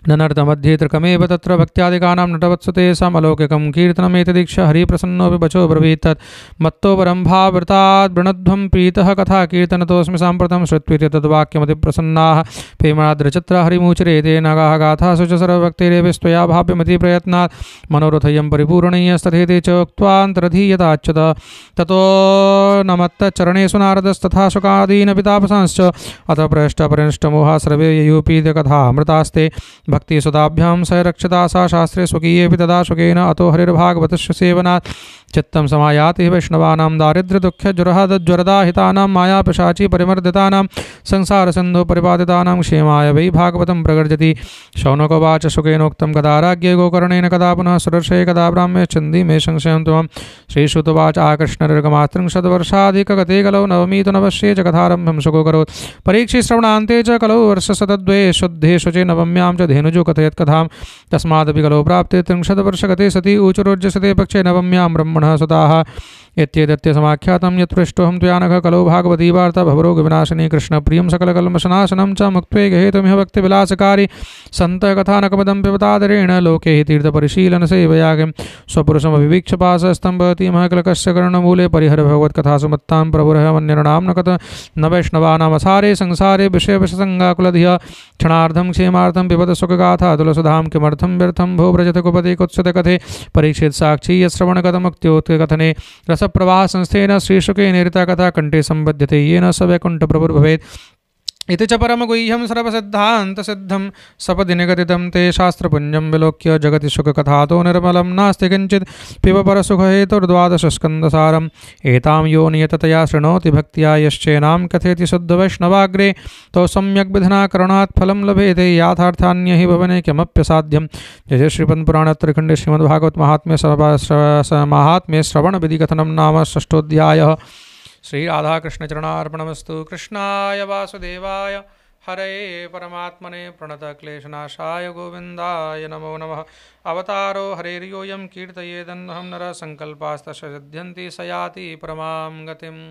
ननर्तमध्ये त्रिकमेव तत्र भक्त्यादिकानां नटवत्सते समलौकिकं कीर्तनमेतदीक्ष्य हरिप्रसन्नोऽपि बचो ब्रवीत् तत् मत्तो परं भावृताद् वृणध्वं प्रीतः कथा कीर्तनतोऽस्मि साम्प्रतं श्रुत्वीर्य तद्वाक्यमतिप्रसन्नाः प्रेमाद्रचत्र हरिमूचरे ते नगाः गाथासु च सर्वभक्तिरेभिस्त्वया भाव्यमति प्रयत्नात् मनोरथयं परिपूरणीयस्तथेति च उक्त्वान्तरधीयताच्युत ततो नमत्तचरणेषु नारदस्तथा शुकादीनपि तापसांश्च अथ प्रष्टपरिष्टमोहा सर्वे ययुपीतकथामृतास्ते भक्तिसुताभ्यां स रक्षता सा शास्त्रे स्वकीयेऽपि तदा शुकेन अतो हरिर्भागवतस्य सेवनात् चित्तं समायाति वैष्णवानां दारिद्र्यदुःखज्वरदाहितानां मायापिशाची परिमर्दितानां संसारसिन्धो परिपादितानां क्षेमाय वै भागवतं प्रगर्जति शौनकोवाच शुकेनोक्तं कदा राज्ञे गोकर्णेन कदा पुनः सुदर्शये कदा ब्राह्म्य चन्दी मे संशयं त्वं श्रीश्रुतवाच आकृष्णनिर्गमास्त्रिंशद्वर्षाधिकगते कलौ नवमीतु नवश्ये च कथारम्भं शुको करोत् परीक्षिश्रवणान्ते च कलौ वर्षशतद्वये शुद्धे शुचे नवम्यां च धेनुजो कथयत् कथां तस्मादपि कलौ प्राप्ते त्रिंशद्वर्षगते सति ऊचुरोज्यसते पक्षे नवम्यां ब्रह्मणः सुताः इत्येतस्य समाख्यातं यत् पृष्टोऽहं त्वया नघ कलौ भागवती वार्ता भवरोगविनाशिनी कृष्णप्रियं सकलकल्मषनाशनं च मुक्त्वेगहेतुमिह भक्तिविलासकारी सन्तः कथानकपदं पिबतादरेण लोके हि तीर्थपरिशीलनसेवयागिं स्वपुरुषमभिवीक्ष्य पाशस्तं भवति महकलकस्य कर्णमूले परिहर भगवत्कथासु मत्तां प्रभुरहमन्यर्णां न वैष्णवानामसारे संसारे विषयविषसङ्गाकुलधिया क्षणार्धं क्षेमार्थं पिबत सुखगाथा तुलसुधां किमर्थं व्यर्थं भो व्रजत कुपति कुत्सित कथे परीक्षित साक्षी यश्रवणगतमुक्त्योत्कथने रसप्रवाह संस्थेन श्रीशुके निरिता कथा कंठे संबध्यते येन स वैकुण्ठप्रभुर्भवेत् इति च परमगुह्यं सर्वसिद्धान्तसिद्धं सपदि निगदितं ते शास्त्रपुञ्जं विलोक्य जगति सुखकथातो निर्मलं नास्ति किञ्चित् पिब परसुखहेतुर्द्वादशस्कन्धसारम् एतां यो नियततया शृणोति भक्त्या यश्चैनां कथयति शुद्धवैष्णवाग्रे तो सम्यग्विधिना करणात् फलं लभेते याथार्थान्य हि भवने किमप्यसाध्यं जय श्रीपद्मपुराणत्रिखण्डे श्रीमद्भागवत महात्म्ये श्रवणविधिकथनं नाम षष्ठोऽध्यायः। श्री राधा कृष्ण चरणार्पणमस्तु। कृष्णाय वासुदेवाय हरे परमात्मने प्रणतक्लेशनाशाय गोविन्दाय नमो नमः। अवतारो हरेर्योऽयं कीर्तयेदन्वहं नरः संकल्पास्तस्य सिद्ध्यन्ति स याति परमां गतिम्।